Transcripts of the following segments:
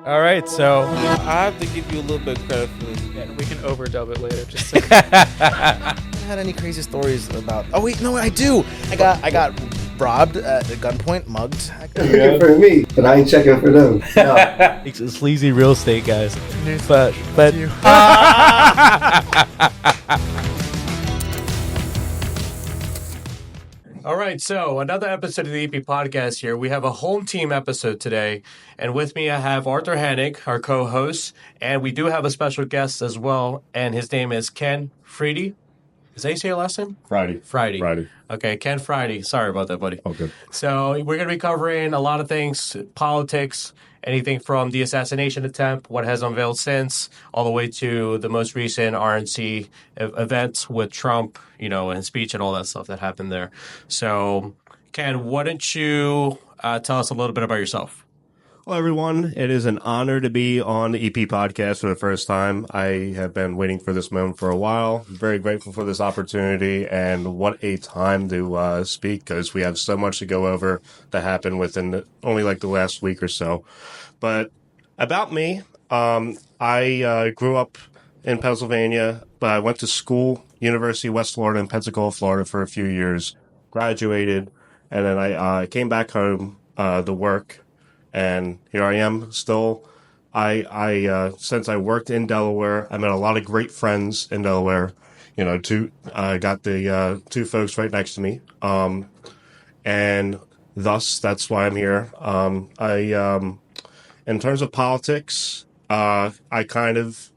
All right, so I have to give you a little bit of credit for this. Yeah, we can overdub it later. Just I Haven't had any crazy stories about. Oh wait, no, I do. I got robbed at gunpoint, mugged. Checking for me, but I ain't checking for them. No. sleazy real estate guys, but all right, so another episode of the EP podcast here. We have a home team episode today, and with me I have Arthur Hannig, our co-host, and we do have a special guest as well, and his name is Ken FRIDY. Is that how you say your last name? Friday. Friday. Okay, Ken FRIDY. Sorry about that, buddy. Okay. So we're going to be covering a lot of things, politics, anything from the assassination attempt, what has unveiled since, all the way to the most recent RNC events with Trump, and his speech and all that stuff that happened there. So, Ken, why don't you tell us a little bit about yourself? Well, everyone, it is an honor to be on the EP podcast for the first time. I have been waiting for this moment for a while. I'm very grateful for this opportunity, and what a time to speak, because we have so much to go over that happened within only like the last week or so. But about me, I grew up in Pennsylvania, but I went to school, University of West Florida in Pensacola, Florida for a few years, graduated, and then I came back home to work. And here I am still. Since I worked in Delaware, I met a lot of great friends in Delaware. I got the two folks right next to me. And thus, that's why I'm here. In terms of politics, I kind of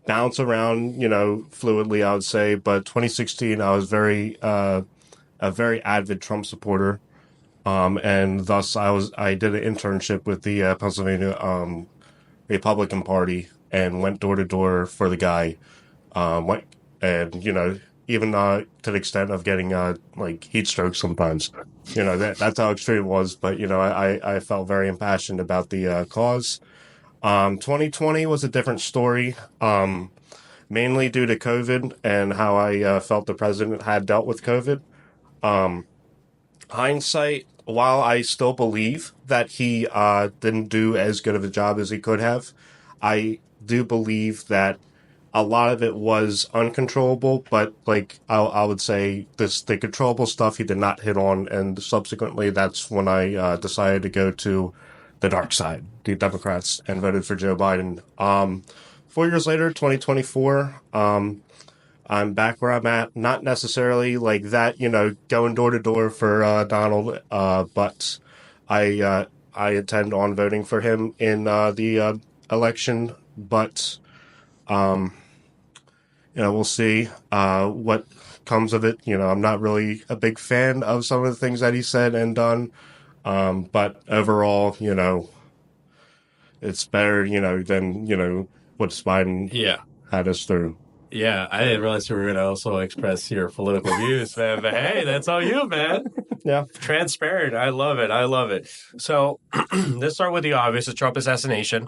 bounce around, fluidly, I would say. But 2016, I was a very avid Trump supporter. And thus I did an internship with the Pennsylvania Republican Party and went door to door for the guy. Even to the extent of getting like heat strokes sometimes. That's how extreme it was. But I felt very impassioned about the cause. 2020 was a different story. Mainly due to COVID and how I felt the president had dealt with COVID. Hindsight, while I still believe that he didn't do as good of a job as he could have, I do believe that a lot of it was uncontrollable, but I would say the controllable stuff he did not hit on, and subsequently that's when I decided to go to the dark side, the Democrats, and voted for Joe Biden. 4 years later, 2024, I'm back where I'm at. Not necessarily like that, going door to door for Donald, but I intend on voting for him in the election. But we'll see what comes of it. I'm not really a big fan of some of the things that he said and done. But overall, it's better, than what Biden had us through. Yeah, I didn't realize you were going to also express your political views, man. But hey, that's all you, man. Yeah. Transparent. I love it. So let's start with the obvious, the Trump assassination.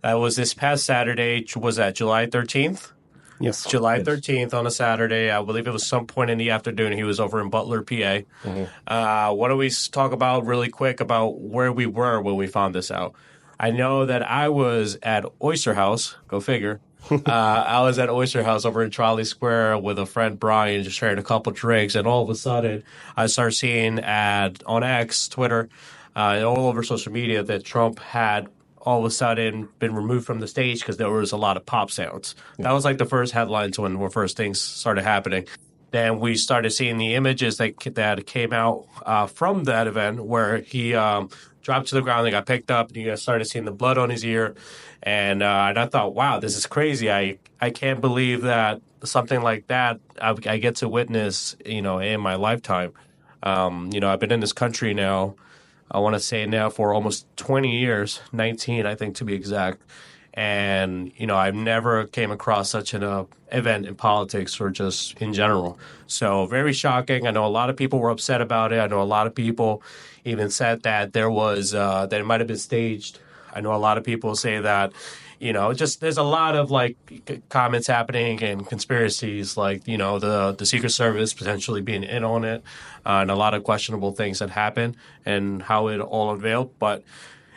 That was this past Saturday. Was that July 13th? Yes. July 13th on a Saturday. I believe it was some point in the afternoon. He was over in Butler, PA. Mm-hmm. Why don't we talk about really quick about where we were when we found this out? I know that I was at Oyster House. Go figure. I was at Oyster House over in Trolley Square with a friend, Brian, just sharing a couple drinks. And all of a sudden, I started seeing on X, Twitter, all over social media that Trump had all of a sudden been removed from the stage because there was a lot of pop sounds. That was like the first headlines when first things started happening. Then we started seeing the images that came out from that event where he dropped to the ground and got picked up, and you guys started seeing the blood on his ear. And I thought, wow, this is crazy. I can't believe that something like that I get to witness, in my lifetime. I've been in this country now, I want to say now for almost 20 years, 19, I think to be exact. And, I've never came across such an event in politics or just in general. So very shocking. I know a lot of people were upset about it. I know a lot of people even said that there was that it might have been staged. I know a lot of people say that, just there's a lot of comments happening and conspiracies, the Secret Service potentially being in on it, and a lot of questionable things that happened and how it all unveiled. But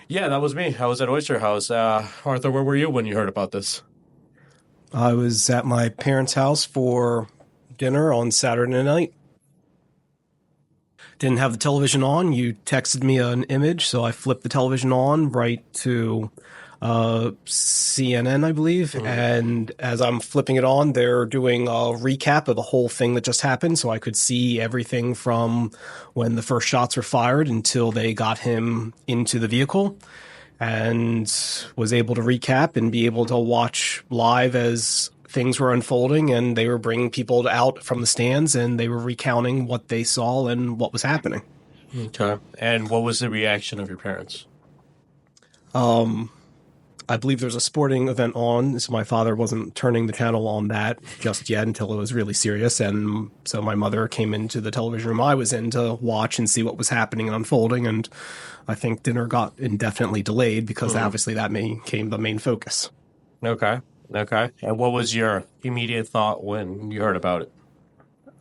Yeah, that was me. I was at Oyster House. Arthur, where were you when you heard about this? I was at my parents' house for dinner on Saturday night. Didn't have the television on. You texted me an image, so I flipped the television on right to CNN, I believe. And as I'm flipping it on, they're doing a recap of the whole thing that just happened. So I could see everything from when the first shots were fired until they got him into the vehicle, and was able to recap and be able to watch live as things were unfolding, and they were bringing people out from the stands and they were recounting what they saw and what was happening. Okay. And what was the reaction of your parents? I believe there's a sporting event on, so my father wasn't turning the channel on that just yet until it was really serious. And so my mother came into the television room I was in to watch and see what was happening and unfolding. And I think dinner got indefinitely delayed because obviously that became the main focus. Okay. Okay. And what was your immediate thought when you heard about it?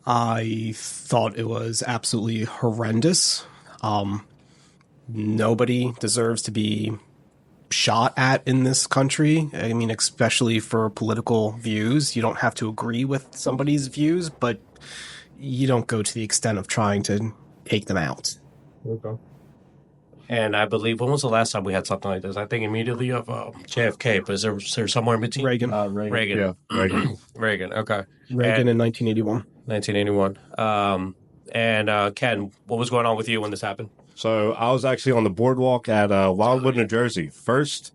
I thought it was absolutely horrendous. Nobody deserves to be shot at in this country. I mean, especially for political views. You don't have to agree with somebody's views, but you don't go to the extent of trying to take them out. Okay. And I believe, when was the last time we had something like this? I think immediately of JFK, but is there somewhere in between? Reagan. Reagan. Yeah, Reagan. Reagan, okay. Reagan in 1981. 1981. And Ken, what was going on with you when this happened? So I was actually on the boardwalk at Wildwood, New Jersey. First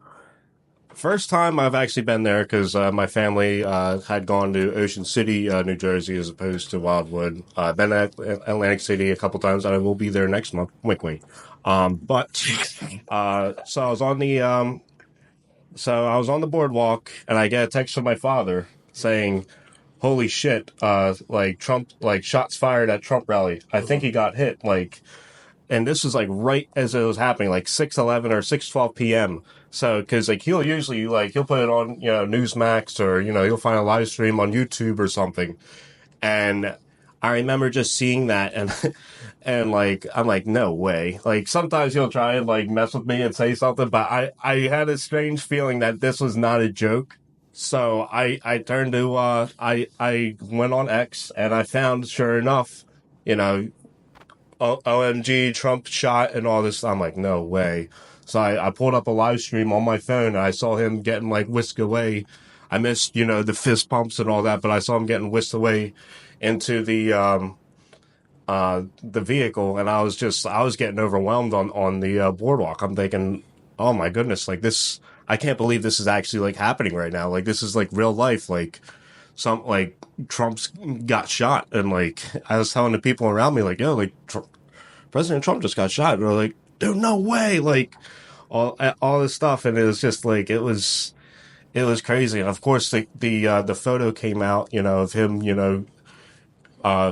time I've actually been there because my family had gone to Ocean City, New Jersey, as opposed to Wildwood. I've been at Atlantic City a couple times, and I will be there next month. Wink, wink. So I was on the boardwalk, and I get a text from my father saying, "Holy shit! Like Trump, like shots fired at Trump rally. I think he got hit." And this was like right as it was happening, like 6:11 or 6:12 p.m. So, because like he'll usually he'll put it on Newsmax, or he'll find a live stream on YouTube or something. And I remember just seeing that, and like I'm like, no way. Like sometimes he'll try and like mess with me and say something, but I had a strange feeling that this was not a joke. So I turned to I went on X, and I found, sure enough, OMG, Trump shot and all this. I'm like, no way. So I pulled up a live stream on my phone, and I saw him getting like whisked away. I missed, the fist pumps and all that, but I saw him getting whisked away into the vehicle, and I was getting overwhelmed on the boardwalk. I'm thinking, oh my goodness, like this, I can't believe this is actually like happening right now. Like this is like real life. Like Trump's got shot, and like I was telling the people around me, like, yo, like President Trump just got shot. And they're like, dude, no way, like all this stuff, and it was just like it was crazy. And of course, the photo came out, of him,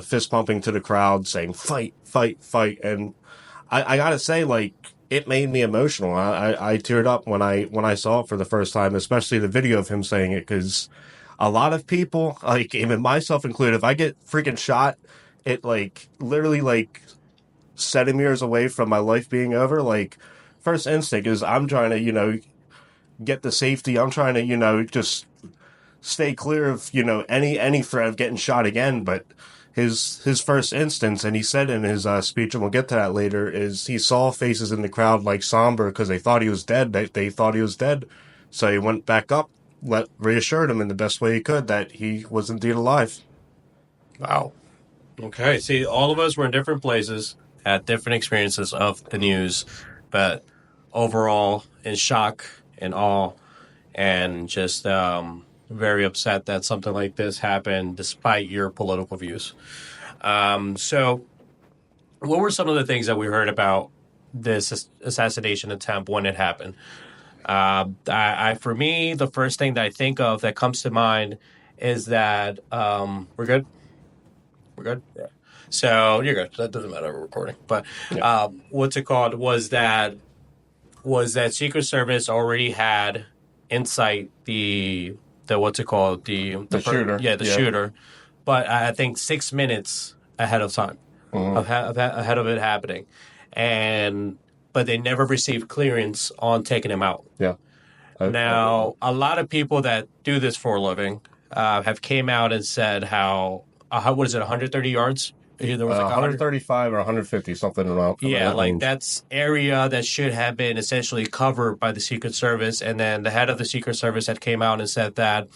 fist pumping to the crowd, saying fight, fight, fight, and I gotta say, like, it made me emotional. I teared up when I saw it for the first time, especially the video of him saying it, because a lot of people, like even myself included, if I get freaking shot, it like literally like centimeters away from my life being over, like first instinct is I'm trying to, get the safety. I'm trying to, just stay clear of, any threat of getting shot again. But his first instance, and he said in his speech, and we'll get to that later, is he saw faces in the crowd like somber because they thought he was dead. They thought he was dead. So he went back up, reassured him in the best way he could that he was indeed alive. Wow. Okay. See, all of us were in different places, had different experiences of the news, but overall in shock and awe, and just very upset that something like this happened despite your political views. So what were some of the things that we heard about this assassination attempt when it happened? For me, the first thing that I think of that comes to mind is that we're good. We're good. Yeah. So you're good. That doesn't matter. We're recording. But what's it called? Was that Secret Service already had in sight the what's it called, the shooter? Yeah, the shooter. But I think 6 minutes ahead of time, ahead of it happening, and but they never received clearance on taking him out. Yeah. Now, a lot of people that do this for a living have came out and said how what is it, 130 yards? There was like 135 or 150, something around. Yeah, that like range. that's area that should have been essentially covered by the Secret Service. And then the head of the Secret Service had came out and said that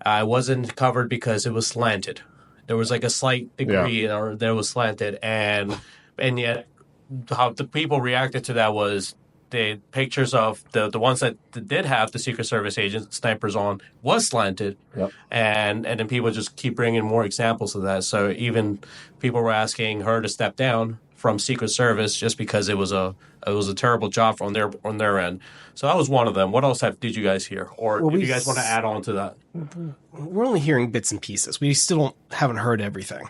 it wasn't covered because it was slanted. There was like a slight degree or there was slanted. And yet how the people reacted to that was the pictures of the ones that did have the Secret Service agents, snipers on, was slanted. Yep. And then people just keep bringing more examples of that. So even people were asking her to step down from Secret Service just because it was a terrible job on their end. So that was one of them. What else did you guys hear? Or do you guys want to add on to that? We're only hearing bits and pieces. We still haven't heard everything.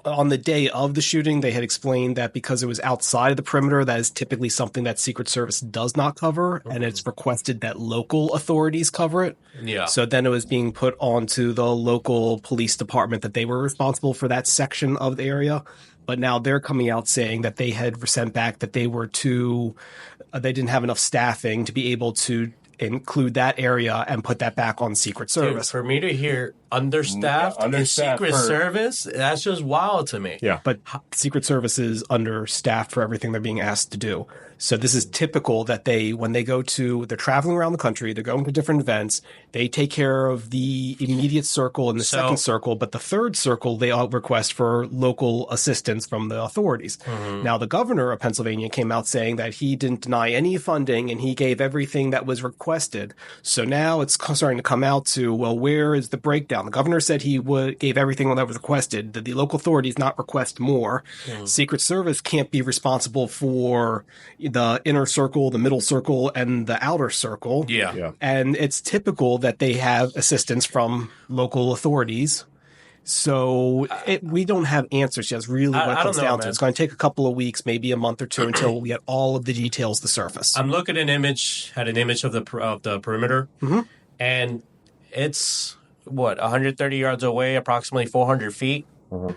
On the day of the shooting, they had explained that because it was outside of the perimeter, that is typically something that Secret Service does not cover, and it's requested that local authorities cover it. Yeah. So then it was being put onto the local police department that they were responsible for that section of the area. But now they're coming out saying that they had sent back that they didn't have enough staffing to be able to include that area and put that back on Secret Service. Dude, for me to hear understaffed in Secret Service, that's just wild to me. Yeah. But Secret Service is understaffed for everything they're being asked to do. So this is typical that when they're traveling around the country, they're going to different events, they take care of the immediate circle and the second circle, but the third circle, they all request for local assistance from the authorities. Mm-hmm. Now, the governor of Pennsylvania came out saying that he didn't deny any funding and he gave everything that was requested. So now it's starting to come out to, well, where is the breakdown? The governor said he gave everything that was requested. Did the local authorities not request more? Mm. Secret Service can't be responsible for the inner circle, the middle circle, and the outer circle. Yeah. And it's typical that they have assistance from local authorities. So we don't have answers yet. It's really what it comes down to. It's going to take a couple of weeks, maybe a month or two, until we get all of the details to surface. I'm looking at an image of the perimeter, mm-hmm. and it's 130 yards away, approximately 400 feet. Mm-hmm.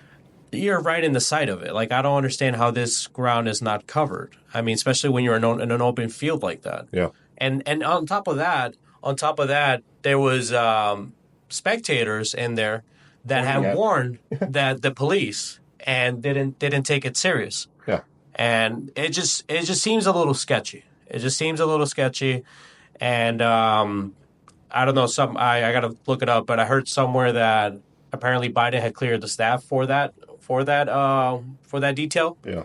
You're right in the sight of it. Like, I don't understand how this ground is not covered. I mean, especially when you're in an open field like that. Yeah. And on top of that, there was spectators in there that had warned that the police and didn't take it serious. Yeah. And it just seems a little sketchy. And I don't know. I got to look it up, but I heard somewhere that apparently Biden had cleared the staff for that detail. Yeah.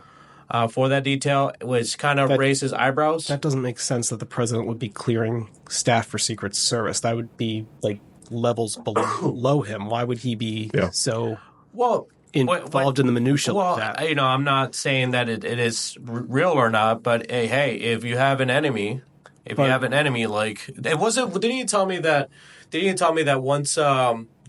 For that detail, which kind of raises eyebrows. That doesn't make sense that the president would be clearing staff for Secret Service. That would be like levels below him. Why would he be so involved in the minutia like that? I'm not saying that it is real or not, but hey, if you have an enemy, like it wasn't. Didn't you tell me that once?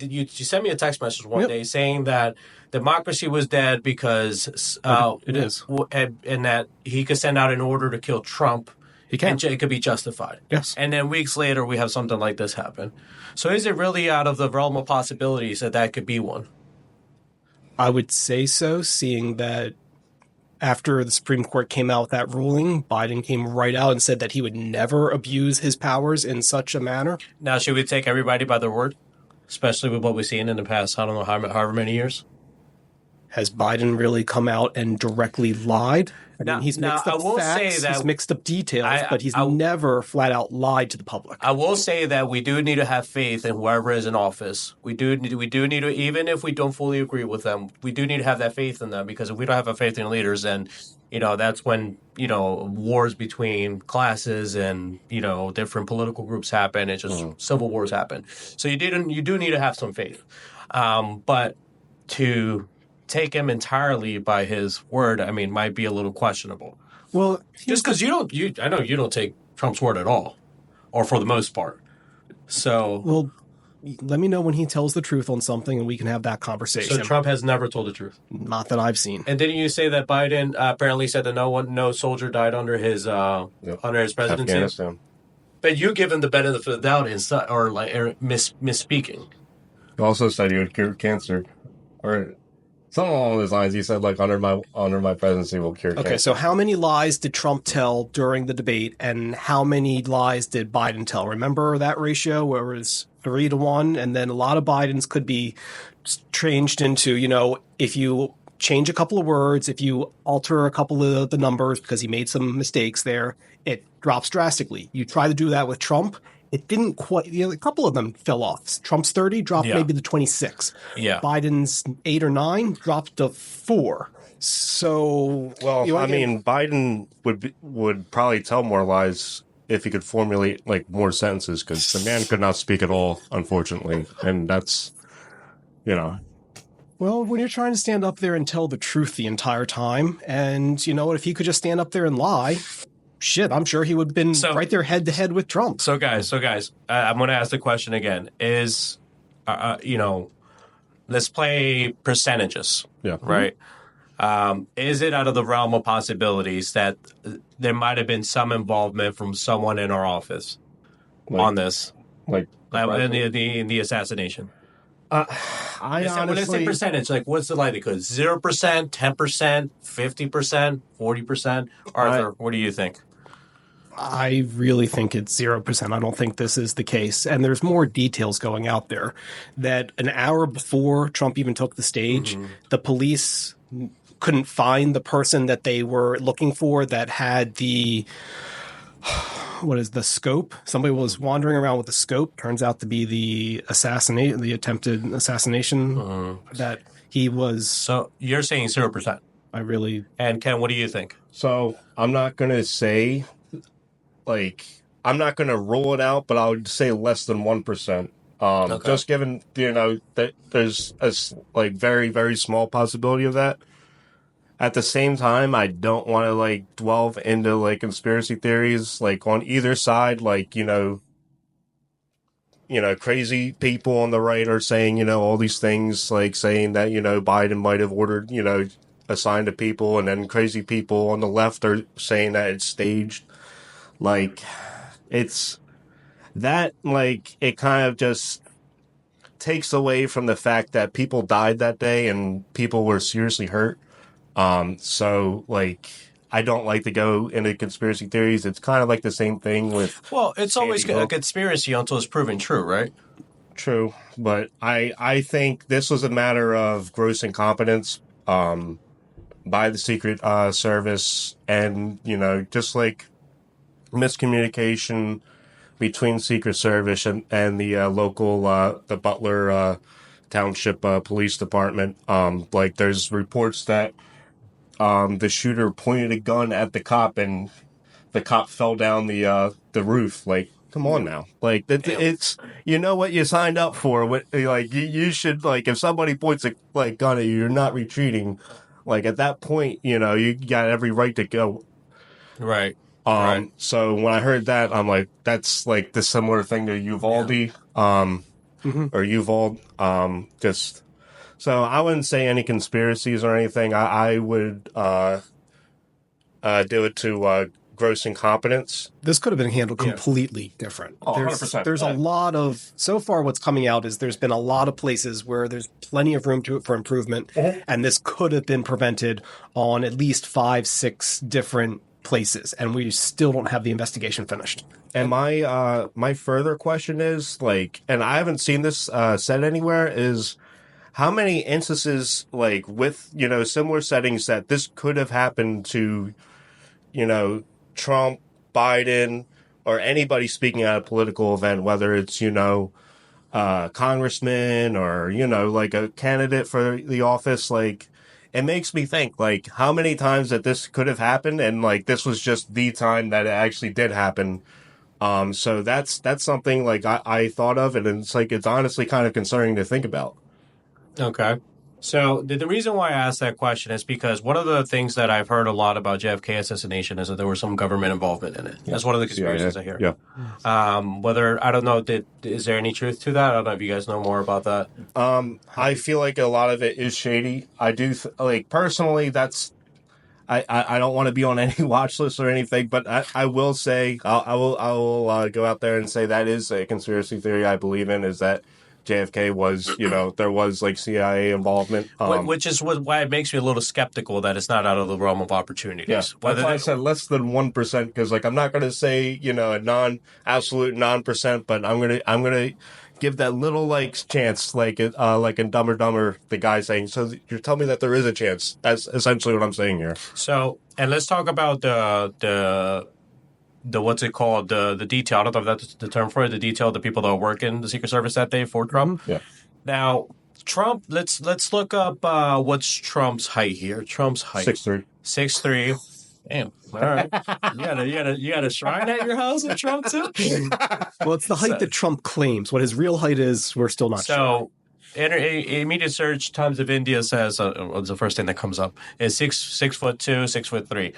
You sent me a text message one day saying that democracy was dead because it is, and that he could send out an order to kill Trump. He can. And it could be justified. Yes. And then weeks later, we have something like this happen. So is it really out of the realm of possibilities that could be one? I would say so, seeing that after the Supreme Court came out with that ruling, Biden came right out and said that he would never abuse his powers in such a manner. Now, should we take everybody by their word? Especially with what we've seen in the past, I don't know, however many years? Has Biden really come out and directly lied? I mean, he's mixed up facts, he's mixed up details, but he's never flat out lied to the public. I will say that we do need to have faith in whoever is in office. We do need to, even if we don't fully agree with them, we do need to have that faith in them, because if we don't have a faith in leaders, then that's when wars between classes and different political groups happen. It's just civil wars happen. So you do need to have some faith, but to take him entirely by his word, I mean, might be a little questionable. Well, just because I know you don't take Trump's word at all, or for the most part. So, well, let me know when he tells the truth on something, and we can have that conversation. So Trump has never told the truth, not that I've seen. And didn't you say that Biden apparently said that no soldier died under his presidency? Afghanistan. But you give him the benefit of the doubt misspeaking. He also said he would cure cancer, or Something along those lines. He said, like, under my presidency will cure Okay, cancer. so how many lies did Trump tell during the debate, and how many lies did Biden tell? Remember that ratio where it was 3-1, and then a lot of Bidens could be changed into, if you change a couple of words, if you alter a couple of the numbers because he made some mistakes there, it drops drastically. You try to do that with Trump. It didn't quite, a couple of them fell off. Trump's 30 dropped maybe to 26. Yeah. Biden's 8 or 9 dropped to 4. So, Well, Biden would probably tell more lies if he could formulate like more sentences, because the man could not speak at all, unfortunately, and that's, well, when you're trying to stand up there and tell the truth the entire time, and you know what, if he could just stand up there and lie, shit, I'm sure he would have been right there head to head with Trump. So guys, I'm going to ask the question again. Is, let's play percentages. Yeah. Right. Is it out of the realm of possibilities that there might have been some involvement from someone in our office on this, like in the assassination? I When I say percentage, like what's the likelihood? 0%, 10%, 50%, 40%? Arthur, what do you think? I really think it's 0%. I don't think this is the case. And there's more details going out there that an hour before Trump even took the stage, the police couldn't find the person that they were looking for that had the scope. Somebody was wandering around with a scope. Turns out to be the attempted assassination that he was. So you're saying 0%. And Ken, what do you think? So I'm not going to say, I'm not going to rule it out, but I would say less than 1%. Just given, that there's a very, very small possibility of that. At the same time, I don't want to delve into conspiracy theories on either side. Crazy people on the right are saying all these things, saying that Biden might have ordered assigned to people, and then crazy people on the left are saying that it's staged. It's that it kind of just takes away from the fact that people died that day and people were seriously hurt. So I don't like to go into conspiracy theories. It's kind of like the same thing with. Well, it's always a conspiracy until it's proven true, right? True, but I think this was a matter of gross incompetence by the Secret Service, and just miscommunication between Secret Service and the local the Butler Township Police Department. There's reports that the shooter pointed a gun at the cop and the cop fell down the roof. Come on now. It's what you signed up for. You should, if somebody points a gun at you, you're not retreating. At that point, you got every right to go. Right. Right. So when I heard that, I'm like, that's the similar thing to Uvalde, or Uvalde, just. So I wouldn't say any conspiracies or anything. I would do it to gross incompetence. This could have been handled completely different. Oh, 100%. There's a lot of, so far what's coming out is there's been a lot of places where there's plenty of room for improvement, and this could have been prevented on at least 5-6 different places, and we still don't have the investigation finished. And my further question is, and I haven't seen this said anywhere, is how many instances, with, similar settings that this could have happened to, Trump, Biden, or anybody speaking at a political event, whether it's, congressman or, a candidate for the office, it makes me think, how many times that this could have happened, and, this was just the time that it actually did happen. So that's something, I thought of, and it's honestly kind of concerning to think about. Okay. So the reason why I asked that question is because one of the things that I've heard a lot about JFK assassination is that there was some government involvement in it. That's one of the conspiracies I hear. Yeah. Whether, I don't know, is there any truth to that? I don't know if you guys know more about that. I feel like a lot of it is shady. I do, personally, that's, I don't want to be on any watch list or anything, but I will say, I will go out there and say that is a conspiracy theory I believe in, is that JFK was, there was like CIA involvement. Which is why it makes me a little skeptical that it's not out of the realm of opportunities. Yeah, that's why I said less than 1%, because like I'm not going to say a absolute non-percent, but I'm gonna give that little like chance, like in Dumb and Dumber, the guy saying, "So you're telling me that there is a chance?" That's essentially what I'm saying here. So, and let's talk about the what's it called, the detail. I don't know if that's the term for it. The detail, the people that work in the Secret Service that day for Trump. Yeah. Now, Trump. Let's look up what's Trump's height here. Trump's height 6'3". 6'3". Damn. All right. You got a shrine at your house with Trump too? Well, it's the height that Trump claims. What his real height is, we're still not sure. So, immediate search Times of India says what's the first thing that comes up is 6'2", 6'3",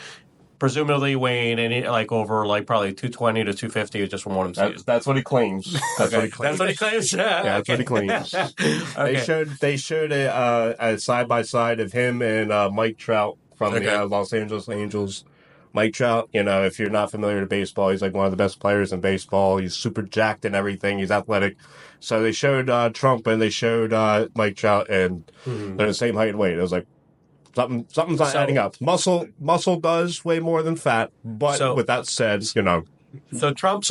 presumably weighing over probably 220 to 250, just from what I'm saying. That's what he claims. That's what he claims. That's what he claims. Yeah, that's what he claims. Okay. They showed a side by side of him and Mike Trout from the Los Angeles Angels. Mike Trout, if you're not familiar with baseball, he's like one of the best players in baseball. He's super jacked and everything. He's athletic. So they showed Trump and they showed Mike Trout, and they're the same height and weight. It was like something's not adding up. Muscle does way more than fat, but with that said, So Trump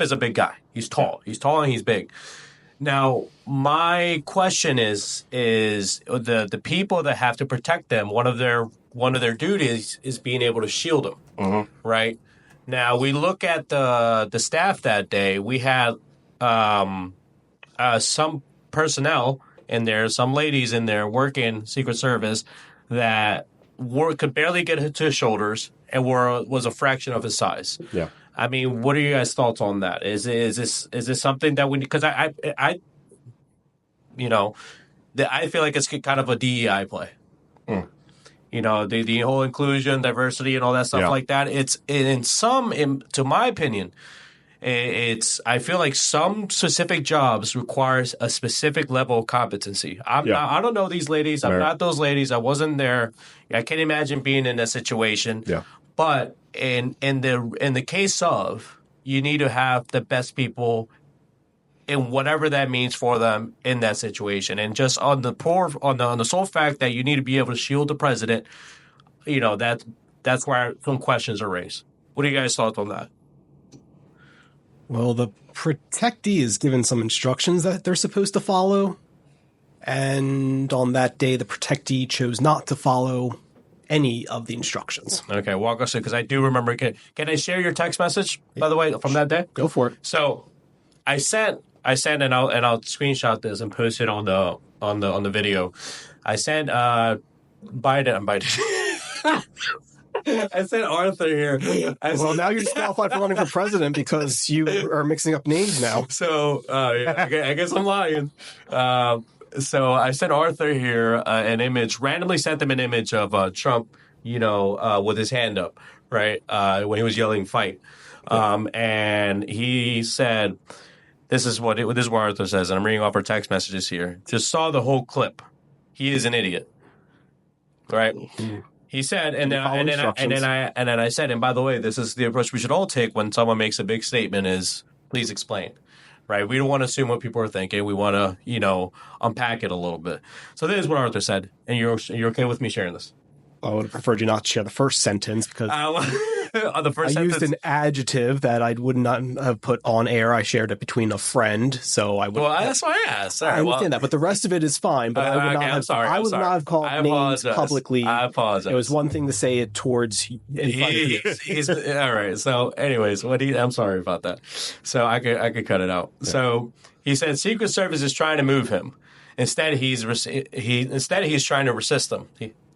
is a big guy. He's tall. He's tall and he's big. Now, my question is the people that have to protect them, one of their duties is being able to shield them, right? Now, we look at the staff that day. We had some personnel in there, some ladies in there working Secret Service that could barely get to his shoulders and was a fraction of his size. Yeah. I mean, what are you guys' thoughts on that? Is this something that we, because I feel like it's kind of a DEI play. The whole inclusion, diversity, and all that stuff like that. It's to my opinion, I feel like some specific jobs requires a specific level of competency. I don't know these ladies. I'm not those ladies. I wasn't there. I can't imagine being in that situation. Yeah. But in the case of, you need to have the best people in whatever that means for them in that situation. And just on the sole fact that you need to be able to shield the president, that's where some questions are raised. What are you guys' thoughts on that? Well, the protectee is given some instructions that they're supposed to follow. And on that day, the protectee chose not to follow any of the instructions. Okay, walk us through, because I do remember. Can I share your text message, by the way, from that day? Go for it. So I sent, and I'll screenshot this and post it on the video. I sent Biden. I sent Arthur here. Well, now you're disqualified for running for president because you are mixing up names now. So I guess I'm lying. So I sent Arthur here an image, randomly sent him an image of Trump, with his hand up, right, when he was yelling "fight," and he said, "This is what Arthur says," and I'm reading off our text messages here. Just saw the whole clip. He is an idiot, right? He said, and then I said, and by the way, this is the approach we should all take when someone makes a big statement: is please explain. Right? We don't want to assume what people are thinking. We want to, unpack it a little bit. So this is what Arthur said, and you're okay with me sharing this? I would have preferred you not to share the first sentence because the first I sentence used an adjective that I would not have put on air. I shared it between a friend, so I would. Well, that's why I asked. Right, I understand that, but the rest of it is fine. But I would not have. I would not have called names publicly. I apologize. It was one thing to say it towards. He's all right. So, anyways, I'm sorry about that. So I could cut it out. Yeah. So he said Secret Service is trying to move him. Instead, he's trying to resist them.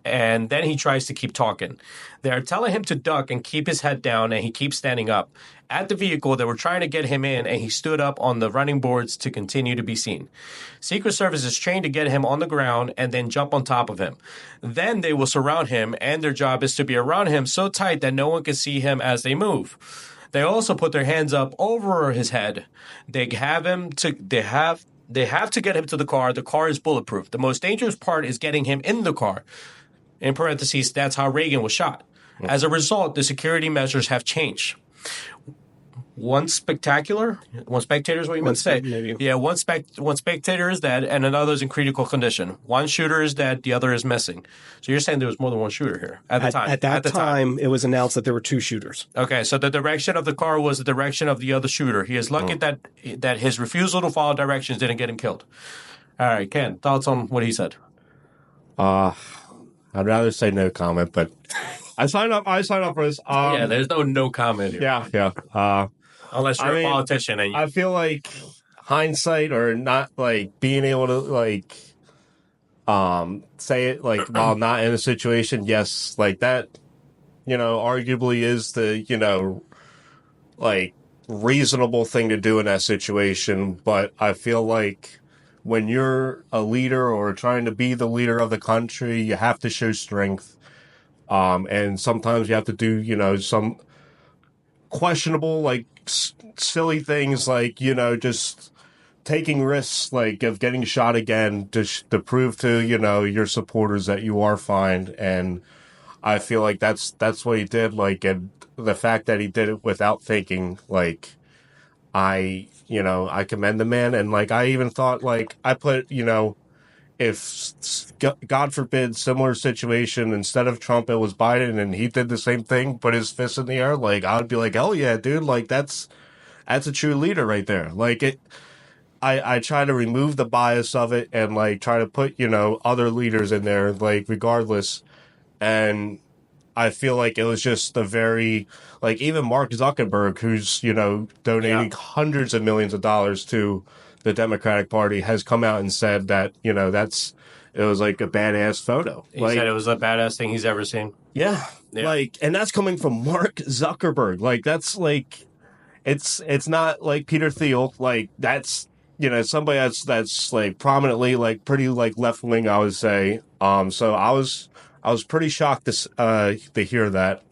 And then he tries to keep talking. They're telling him to duck and keep his head down, and he keeps standing up. At the vehicle, they were trying to get him in, and he stood up on the running boards to continue to be seen. Secret Service is trained to get him on the ground and then jump on top of him. Then they will surround him, and their job is to be around him so tight that no one can see him as they move. They also put their hands up over his head. They have to get him to the car. The car is bulletproof. The most dangerous part is getting him in the car. In parentheses, that's how Reagan was shot. As a result, the security measures have changed. one spectator is what you meant to say. Maybe. Yeah, one spectator is dead, and another is in critical condition. One shooter is dead, the other is missing. So you're saying there was more than one shooter here at the time? At that time, it was announced that there were 2 shooters. Okay, so the direction of the car was the direction of the other shooter. He is lucky that his refusal to follow directions didn't get him killed. All right, Ken, thoughts on what he said? I'd rather say no comment, but I signed up for this. Yeah, there's no comment here. Yeah. Unless you're a politician and I feel like hindsight or not like being able to like say it like while not in a situation, yes, like that, arguably is the, like reasonable thing to do in that situation. But I feel like when you're a leader or trying to be the leader of the country, you have to show strength. And sometimes you have to do, some questionable, like silly things, like, just taking risks, like of getting shot again to prove to, your supporters that you are fine. And I feel like that's what he did. Like, and the fact that he did it without thinking, like, I commend the man. And like, I even thought, like, I put, if God forbid similar situation, instead of Trump, it was Biden and he did the same thing, put his fist in the air, like, I would be like, hell yeah, dude. Like, that's a true leader right there. Like I try to remove the bias of it and like try to put, other leaders in there, like regardless. And I feel like it was just a very, like, even Mark Zuckerberg, who's, donating hundreds of millions of dollars to the Democratic Party, has come out and said that, it was like a badass photo. He said it was the badass thing he's ever seen. Yeah. Like, and that's coming from Mark Zuckerberg. Like, that's like, it's not like Peter Thiel. Like, that's, somebody that's like prominently, like pretty like left wing, I would say. So I was pretty shocked to hear that.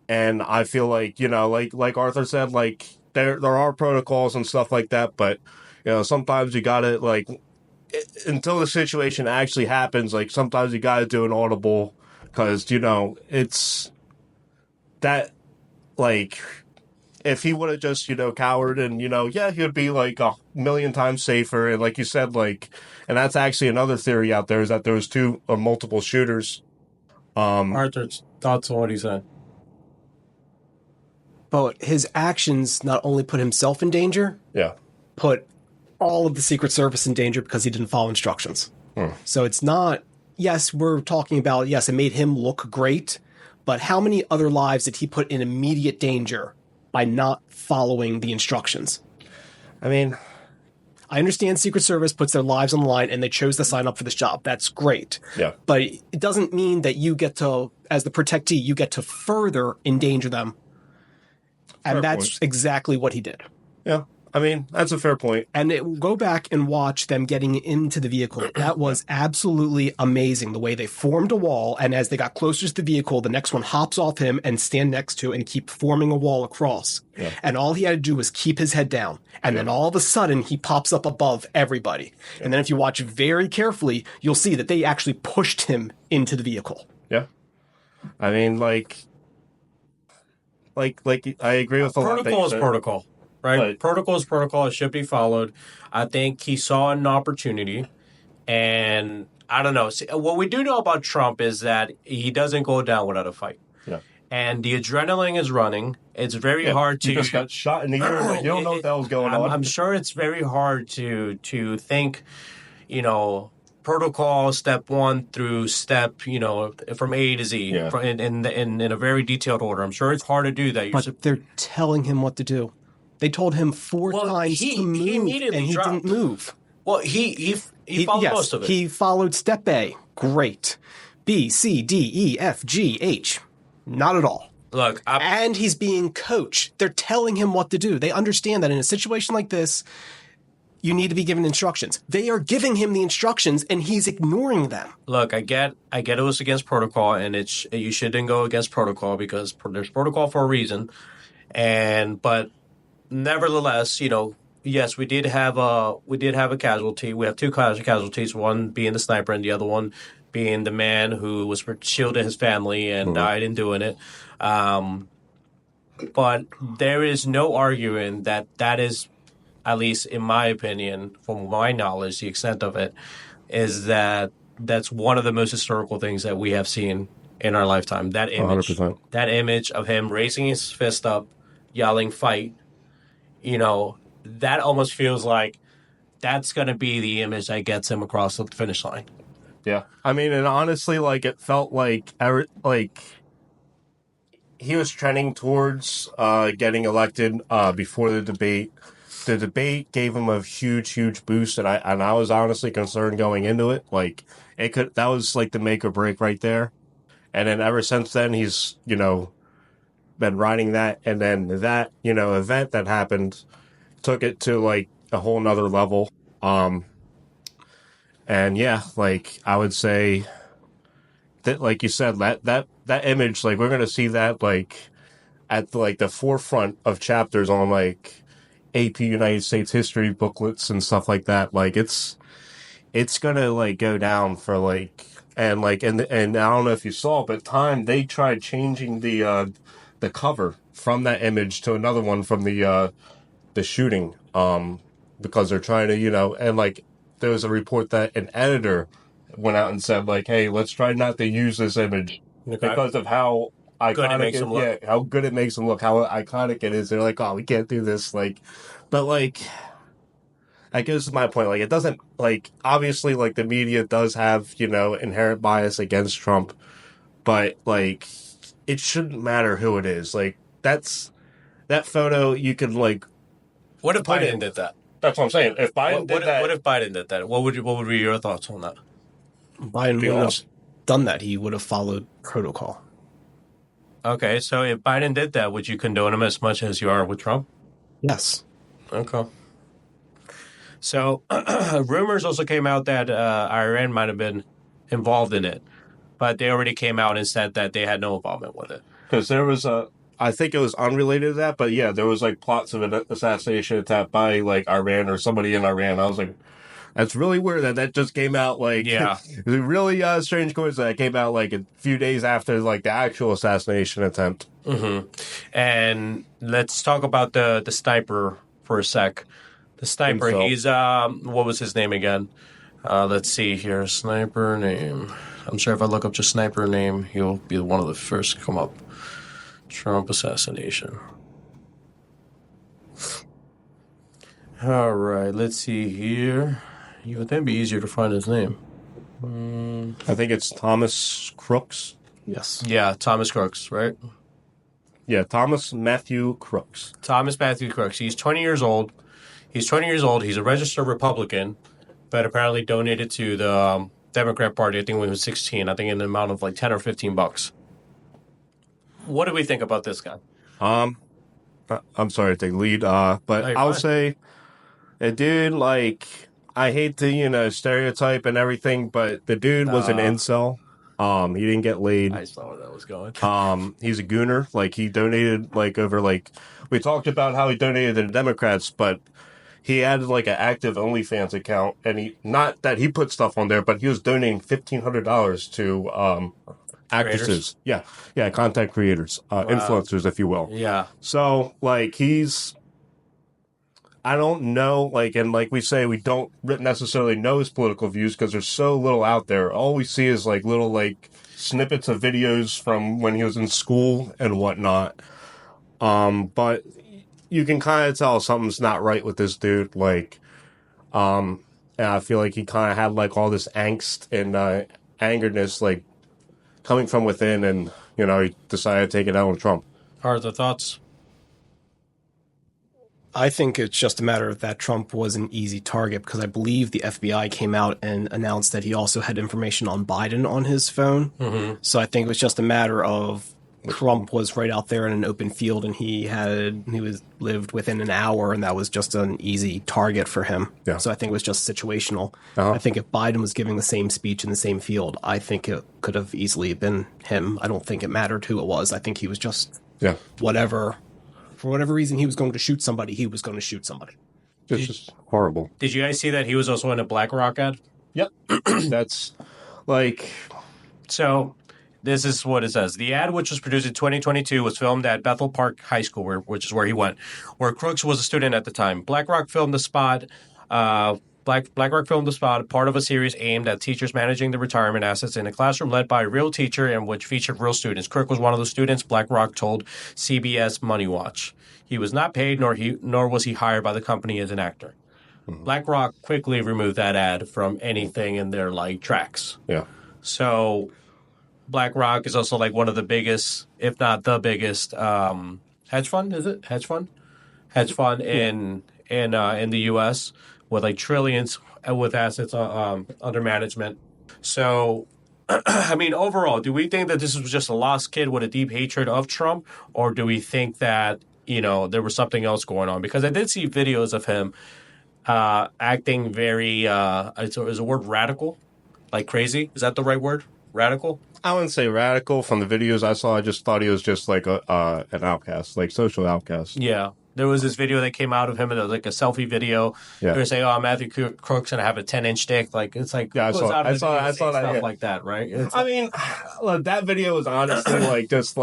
And I feel like, like Arthur said, like there are protocols and stuff like that, but sometimes you gotta like until the situation actually happens, like sometimes you gotta do an audible, because it's that, like, if he would have just, cowered and, he would be like a million times safer. And like you said, like, and that's actually another theory out there, is that there was 2 or multiple shooters. Arthur's thoughts on what he said. But his actions not only put himself in danger, put all of the Secret Service in danger because he didn't follow instructions. So it's not, yes, we're talking about, yes, it made him look great, but how many other lives did he put in immediate danger by not following the instructions? I mean, I understand Secret Service puts their lives on the line and they chose to sign up for this job. That's great. Yeah. But it doesn't mean that you get to, as the protectee, you get to further endanger them. And that's exactly what he did. Yeah. I mean, that's a fair point. And go back and watch them getting into the vehicle. That was absolutely amazing, the way they formed a wall. And as they got closer to the vehicle, the next one hops off him and stand next to and keep forming a wall across. Yeah. And all he had to do was keep his head down. And then all of a sudden, he pops up above everybody. Yeah. And then if you watch very carefully, you'll see that they actually pushed him into the vehicle. Yeah. I mean, like I agree with a lot of things. Protocol is protocol. Right? Protocol is protocol. It should be followed. I think he saw an opportunity. And I don't know. See, what we do know about Trump is that he doesn't go down without a fight. Yeah. And the adrenaline is running. It's very hard to... He just got shot in the ear. Like, you don't know what the hell's going on. I'm sure it's very hard to think, protocol step 1 through step, from A to Z in a very detailed order. I'm sure it's hard to do that. But they're telling him what to do. They told him 4 times to move, and he didn't move. Well, he followed most of it. He followed step A. Great. B, C, D, E, F, G, H. Not at all. Look, and he's being coached. They're telling him what to do. They understand that in a situation like this, you need to be given instructions. They are giving him the instructions, and he's ignoring them. Look, I get it was against protocol, and you shouldn't go against protocol because there's protocol for a reason. But nevertheless, yes, we did have a casualty. We have 2 casualties. One being the sniper, and the other one being the man who was shielding his family and died in doing it. But there is no arguing that that is, at least in my opinion, from my knowledge, the extent of it, is that that's one of the most historical things that we have seen in our lifetime. That image, 100%. that image of him raising his fist up, yelling "fight," that almost feels like that's going to be the image that gets him across the finish line. Yeah. I mean, and honestly, like, it felt like he was trending towards getting elected before the debate. The debate gave him a huge boost, and I was honestly concerned going into it. Like, that was like the make or break right there. And then ever since then, he's been riding that, and then that event that happened took it to like a whole nother level. And yeah, like I would say that, like you said, that image, like we're gonna see that like at like the forefront of chapters on like AP United States history booklets and stuff like that. Like it's gonna like go down for like and I don't know if you saw, but Time they tried changing the cover from that image to another one from the shooting because they're trying to and like there was a report that an editor went out and said like, hey, let's try not to use this image because of how Good it iconic makes him look. how good it makes them look, how iconic it is. They're like, oh, we can't do this, like, but like that goes to my point. Like, it doesn't, like, obviously, like, the media does have, inherent bias against Trump, but, like, it shouldn't matter who it is. Like, that photo, you could, like... What if Biden did that? That's what I'm saying. If Biden did that... What if Biden did that? What would be your thoughts on that? Biden wouldn't have done that. He would have followed protocol. Okay, so if Biden did that, would you condone him as much as you are with Trump? Yes. Okay. So, rumors also came out that Iran might have been involved in it, but they already came out and said that they had no involvement with it. Because there was I think it was unrelated to that, but yeah, there was like plots of an assassination attempt by like Iran or somebody in Iran. I was like, that's really weird that just came out like, Yeah. It was a really strange coincidence that it came out like a few days after like the actual assassination attempt. Mm-hmm. And let's talk about the sniper for a sec. The sniper, Himself. he's what was his name again? Let's see here, sniper name. I'm sure if I look up just sniper name, he'll be one of the first to come up. Trump assassination. All right, let's see here. You would then be easier to find his name. I think it's Thomas Crooks. Yes. Yeah, Thomas Crooks, right? Yeah, Thomas Matthew Crooks. Thomas Matthew Crooks. He's 20 years old. He's a registered Republican, but apparently donated to the Democrat Party, I think when he was 16, I think in the amount of like 10 or $15. What do we think about this guy? I'm sorry to take lead, but I would say the dude, like, I hate to, stereotype and everything, but the dude was an incel. He didn't get laid. I saw where that was going. He's a gooner. Like, he donated, like, over, like, we talked about how he donated to the Democrats, but he had, like, an active OnlyFans account, and not that he put stuff on there, but he was donating $1,500 to, actresses. Creators? Yeah, content creators, influencers, if you will. Yeah. So, like, I don't know, like, and like we say, we don't necessarily know his political views because there's so little out there. All we see is, like, little, like, snippets of videos from when he was in school and whatnot. But you can kind of tell something's not right with this dude. Like, and I feel like he kind of had, like, all this angst and angerness, like, coming from within, and, he decided to take it out on Trump. Arthur, thoughts? I think it's just a matter of that Trump was an easy target because I believe the FBI came out and announced that he also had information on Biden on his phone. Mm-hmm. So I think it was just a matter of Trump was right out there in an open field and he lived within an hour, and that was just an easy target for him. Yeah. So I think it was just situational. Uh-huh. I think if Biden was giving the same speech in the same field, I think it could have easily been him. I don't think it mattered who it was. I think he was just whatever. For whatever reason he was going to shoot somebody, he was going to shoot somebody. It's just horrible. Did you guys see that he was also in a BlackRock ad? Yep. That's like... So This is what it says. The ad, which was produced in 2022, was filmed at Bethel Park High School, which is where he went, where Crooks was a student at the time. BlackRock filmed the spot. BlackRock filmed the spot, part of a series aimed at teachers managing the retirement assets in a classroom led by a real teacher and which featured real students. Crook was one of the students, BlackRock told CBS Money Watch. He was not paid, nor was he hired by the company as an actor. BlackRock quickly removed that ad from anything in their tracks. Yeah. So BlackRock is also one of the biggest, if not the biggest, hedge fund. Is it hedge fund? Hedge fund in the U.S. with trillions with assets under management. So, I mean, overall, do we think that this was just a lost kid with a deep hatred of Trump, or do we think that there was something else going on? Because I did see videos of him acting very, is the word radical? Like crazy? Is that the right word? Radical? I wouldn't say radical. From the videos I saw, I just thought he was just an outcast, social outcast. Yeah. There was this video that came out of him, and it was a selfie video. Yeah. They were saying, "Oh, I'm Matthew Crooks, and I have a 10-inch dick." Yeah, I saw stuff that like that, right? I mean, look, that video was honestly just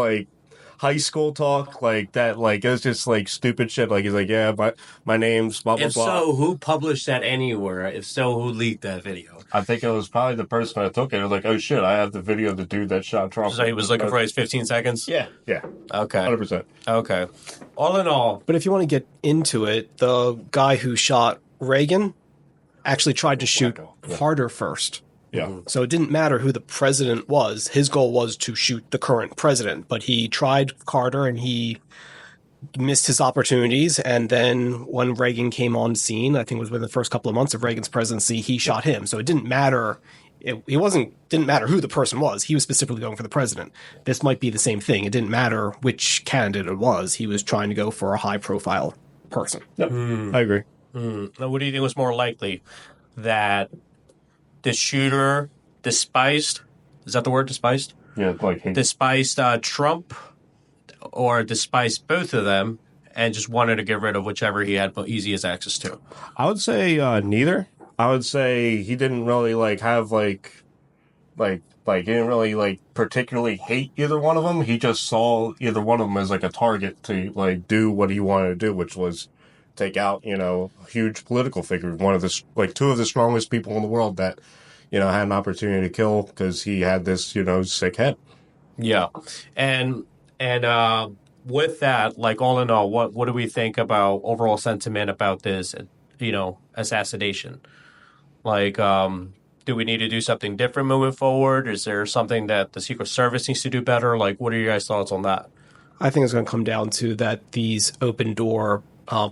high school talk, that, it was just stupid shit. He's yeah, my name's blah blah If blah. so, who published that anywhere? If so, who leaked that video? I think it was probably the person that took it. It was oh shit, I have the video of the dude that shot Trump. So he was looking for his 15 seconds? Yeah. Okay. 100%. Okay. All in all. But if you want to get into it, the guy who shot Reagan actually tried to shoot Carter first. Yeah. So it didn't matter who the president was. His goal was to shoot the current president. But he tried Carter and he missed his opportunities. And then when Reagan came on scene, I think it was within the first couple of months of Reagan's presidency, he shot him. So it didn't matter. Didn't matter who the person was. He was specifically going for the president. This might be the same thing. It didn't matter which candidate it was. He was trying to go for a high profile person. Yep. I agree. Now, what do you think was more likely? That the shooter despised, is that the word, despised? Yeah, hate. Despised Trump, or despised both of them and just wanted to get rid of whichever he had easiest access to? I would say neither. I would say he didn't really have he didn't really particularly hate either one of them. He just saw either one of them as a target to do what he wanted to do, which was take out huge political figures, one of the two of the strongest people in the world that had an opportunity to kill because he had this sick head. Yeah, and with that, all in all, what do we think about overall sentiment about this assassination? Do we need to do something different moving forward? Is there something that the Secret Service needs to do better? What are your guys' thoughts on that? I think it's going to come down to that these open door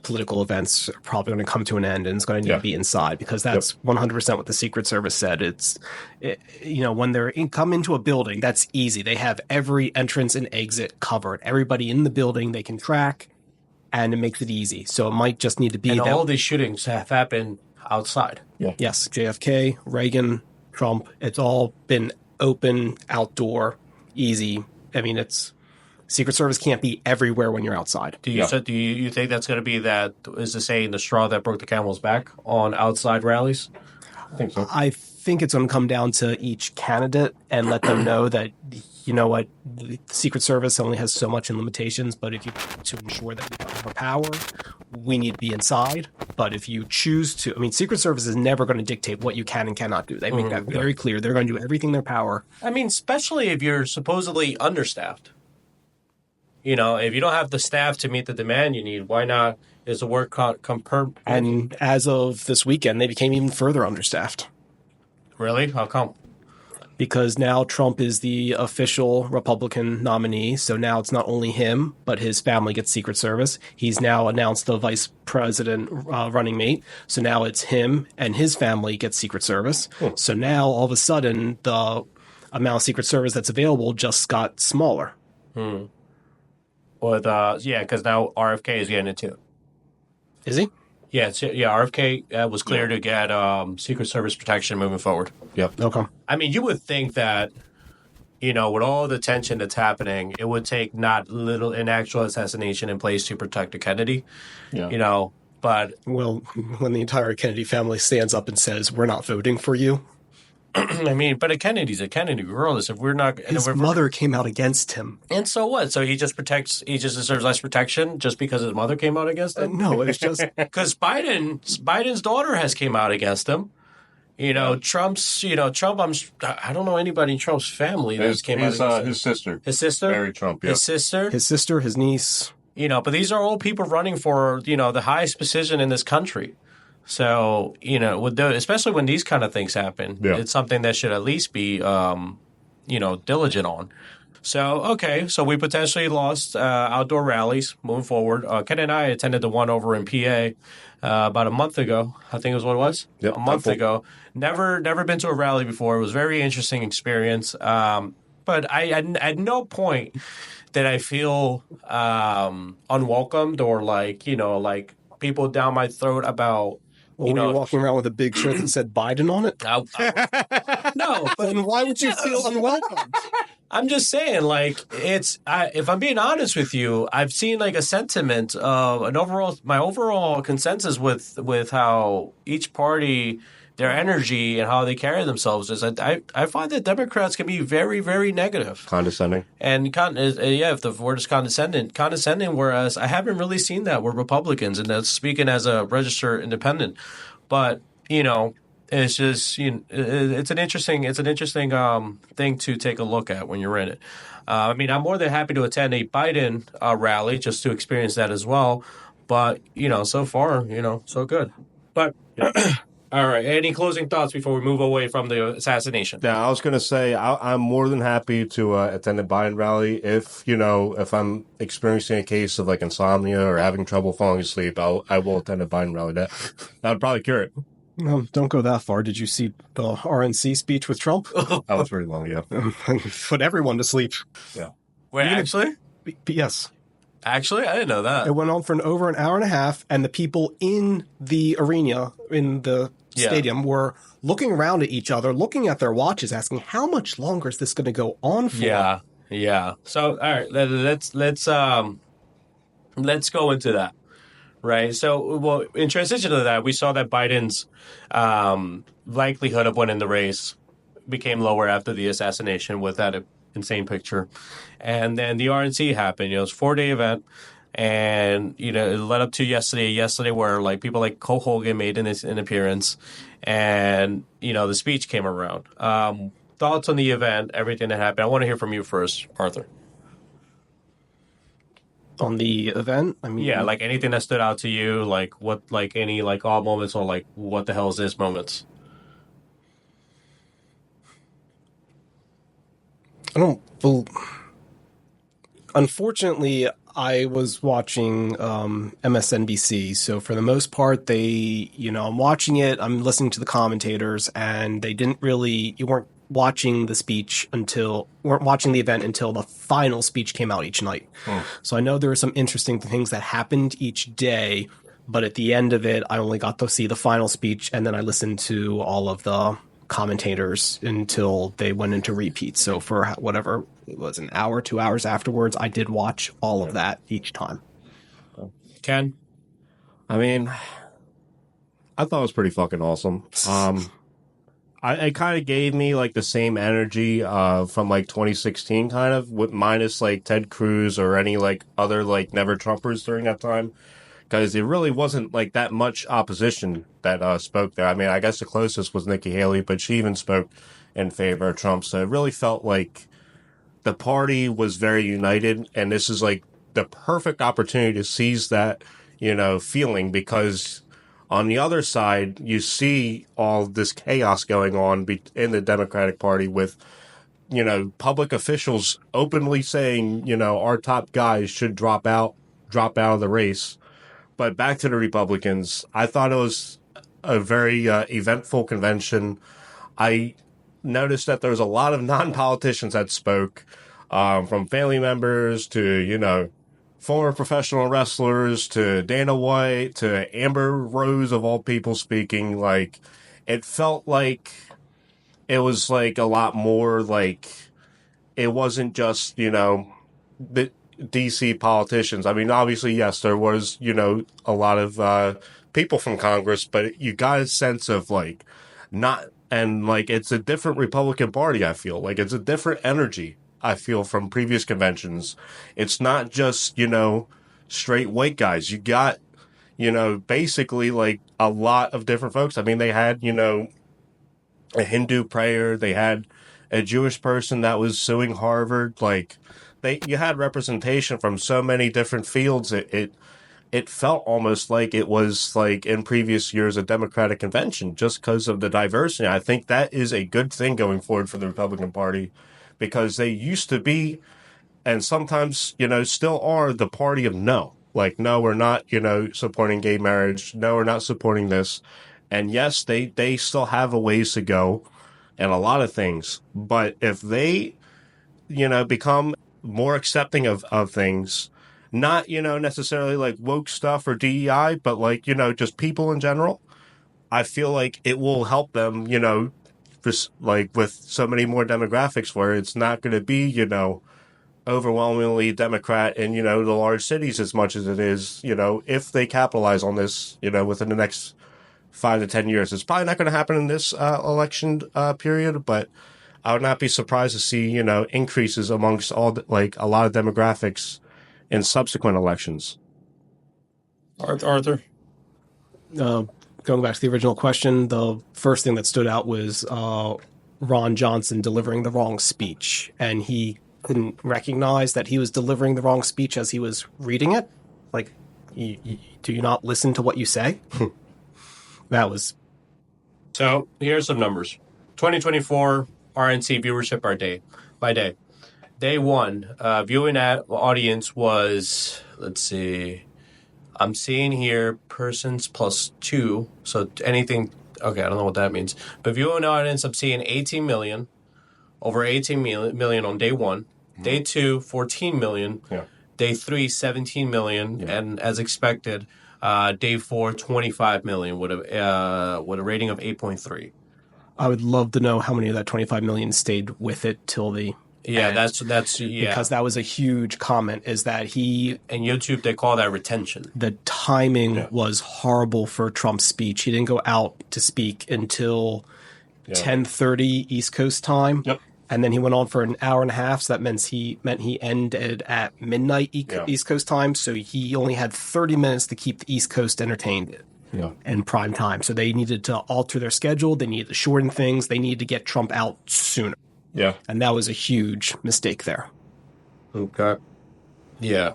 political events are probably going to come to an end, and it's going to need to be inside, because that's 100% what the Secret Service said. When they're come into a building, that's easy. They have every entrance and exit covered. Everybody in the building they can track, and it makes it easy. So it might just need to be and that all these shootings have happened outside. Yeah. Yes, JFK, Reagan, Trump. It's all been open, outdoor, easy. I mean, Secret Service can't be everywhere when you're outside. Do you think that's going to be the straw that broke the camel's back on outside rallies? I think so. I think it's going to come down to each candidate and let them know that, the Secret Service only has so much in limitations, but if you to ensure that we don't have power, we need to be inside. But if you choose to, Secret Service is never going to dictate what you can and cannot do. They make that very clear. They're going to do everything in their power. Especially if you're supposedly understaffed. If you don't have the staff to meet the demand you need, why not? Is the work And as of this weekend, they became even further understaffed. Really? How come? Because now Trump is the official Republican nominee. So now it's not only him, but his family gets Secret Service. He's now announced the vice president running mate. So now it's him and his family get Secret Service. So now all of a sudden, the amount of Secret Service that's available just got smaller. Because now RFK is getting it too. Is he? Yeah, RFK was clear to get Secret Service protection moving forward. Yep. Okay. You would think that, with all the tension that's happening, it would take not little an actual assassination in place to protect a Kennedy. Yeah. But when the entire Kennedy family stands up and says, "We're not voting for you," I mean, but a Kennedy's a Kennedy, regardless. If we're not, His mother came out against him. and so what? So he just deserves less protection just because his mother came out against him. No, it's just Because Biden's daughter has came out against him. Trump's. Trump. I don't know anybody in Trump's family that came out against him. His sister. His sister, Mary Trump. Yeah. his sister. his sister, his niece. But these are all people running for the highest position in this country. So especially when these kind of things happen, it's something that should at least be diligent on. So, okay, so we potentially lost outdoor rallies moving forward. Ken and I attended the one over in PA about a month ago. I think it was what it was? Yep, a month ago. Never been to a rally before. It was a very interesting experience. But I at no point did I feel unwelcomed or like people down my throat about Well, were you walking around with a big shirt that said Biden on it? no, but Then why would you feel unwelcome? I'm just saying, if I'm being honest with you, I've seen a sentiment of my overall consensus with how each party, their energy and how they carry themselves is. I find that Democrats can be very, very negative, Condescending. and if the word is condescending. Whereas I haven't really seen that with Republicans, and that's speaking as a registered independent. But it's just it's an interesting thing to take a look at when you're in it. I'm more than happy to attend a Biden rally just to experience that as well. But so far, so good. But all right, any closing thoughts before we move away from the assassination? Yeah, I was going to say I'm more than happy to attend a Biden rally if I'm experiencing a case of insomnia or having trouble falling asleep. I will attend a Biden rally. That would probably cure it. No, don't go that far. Did you see the RNC speech with Trump? That was very long, yeah. Put everyone to sleep. Yeah. Wait, actually? Yes. Actually, I didn't know that. It went on for over an hour and a half, and the people in the arena, in the stadium, were looking around at each other, looking at their watches, asking, how much longer is this going to go on for? Yeah. So, all right, let's go into that. Right. So, well, in transition to that, we saw that Biden's likelihood of winning the race became lower after the assassination with that insane picture. And then the RNC happened. It was a 4-day event. And, it led up to yesterday where people like Cole Hogan made an appearance. And, the speech came around. Thoughts on the event, everything that happened. I want to hear from you first, Arthur. On the event? Anything that stood out to you, any odd moments or what the hell is this moments? Unfortunately, I was watching MSNBC, so for the most part, I'm watching it, I'm listening to the commentators, and you weren't watching the event until the final speech came out each night. So I know there were some interesting things that happened each day, but at the end of it, I only got to see the final speech, and then I listened to all of the commentators until they went into repeat. So for whatever it was, an hour, 2 hours afterwards, I did watch all of that each time. Ken? I thought it was pretty fucking awesome. It kind of gave me the same energy from 2016 kind of, with minus Ted Cruz or any other never Trumpers during that time, because it really wasn't that much opposition that spoke there. I guess the closest was Nikki Haley, but she even spoke in favor of Trump. So it really felt like the party was very united, and this is the perfect opportunity to seize that feeling, because on the other side, you see all this chaos going on in the Democratic Party with, public officials openly saying, our top guys should drop out of the race. But back to the Republicans, I thought it was a very eventful convention. I noticed that there was a lot of non-politicians that spoke, from family members to, former professional wrestlers to Dana White to Amber Rose of all people speaking. It felt like it was a lot more it wasn't just, the DC politicians. Obviously, yes, there was, a lot of people from Congress, but you got a sense of not and like it's a different Republican Party. I feel like it's a different energy. I feel from previous conventions. It's not just straight white guys. You got basically like a lot of different folks. I mean, they had a Hindu prayer. They had a Jewish person that was suing Harvard. Like you had representation from so many different fields. It felt almost like it was like in previous years a Democratic convention just because of the diversity. I think that is a good thing going forward for the Republican Party because they used to be, and sometimes, still are the party of no. Like, no, we're not, supporting gay marriage. No, we're not supporting this. And yes, they still have a ways to go and a lot of things. But if they, become more accepting of things, not, necessarily like woke stuff or DEI, but like, just people in general, I feel like it will help them, just like with so many more demographics where it's not going to be, overwhelmingly Democrat in, the large cities as much as it is, if they capitalize on this, within the next 5 to 10 years. It's probably not going to happen in this election period, but I would not be surprised to see, increases amongst all, like a lot of demographics in subsequent elections. Arthur? Going back to the original question, the first thing that stood out was Ron Johnson delivering the wrong speech, and he couldn't recognize that he was delivering the wrong speech as he was reading it. Like, do you not listen to what you say? That was... So, here's some numbers. 2024 RNC viewership by day. Day one, viewing audience was, let's see, I'm seeing here persons plus 2, so anything, okay, I don't know what that means. But viewing audience, I'm seeing 18 million, over 18 million on day one. Mm-hmm. Day 2, 14 million. Yeah. Day 3, 17 million. Yeah. And as expected, day 4, 25 million with a rating of 8.3. I would love to know how many of that 25 million stayed with it till the end. That's because that was a huge comment. Is that he and YouTube they call that retention. The timing was horrible for Trump's speech. He didn't go out to speak until 10:30 East Coast time. Yep. And then he went on for an hour and a half, so that meant he ended at midnight East Coast time. So he only had 30 minutes to keep the East Coast entertained in prime time. So they needed to alter their schedule. They needed to shorten things. They needed to get Trump out sooner. Yeah. And that was a huge mistake there. Okay. Yeah.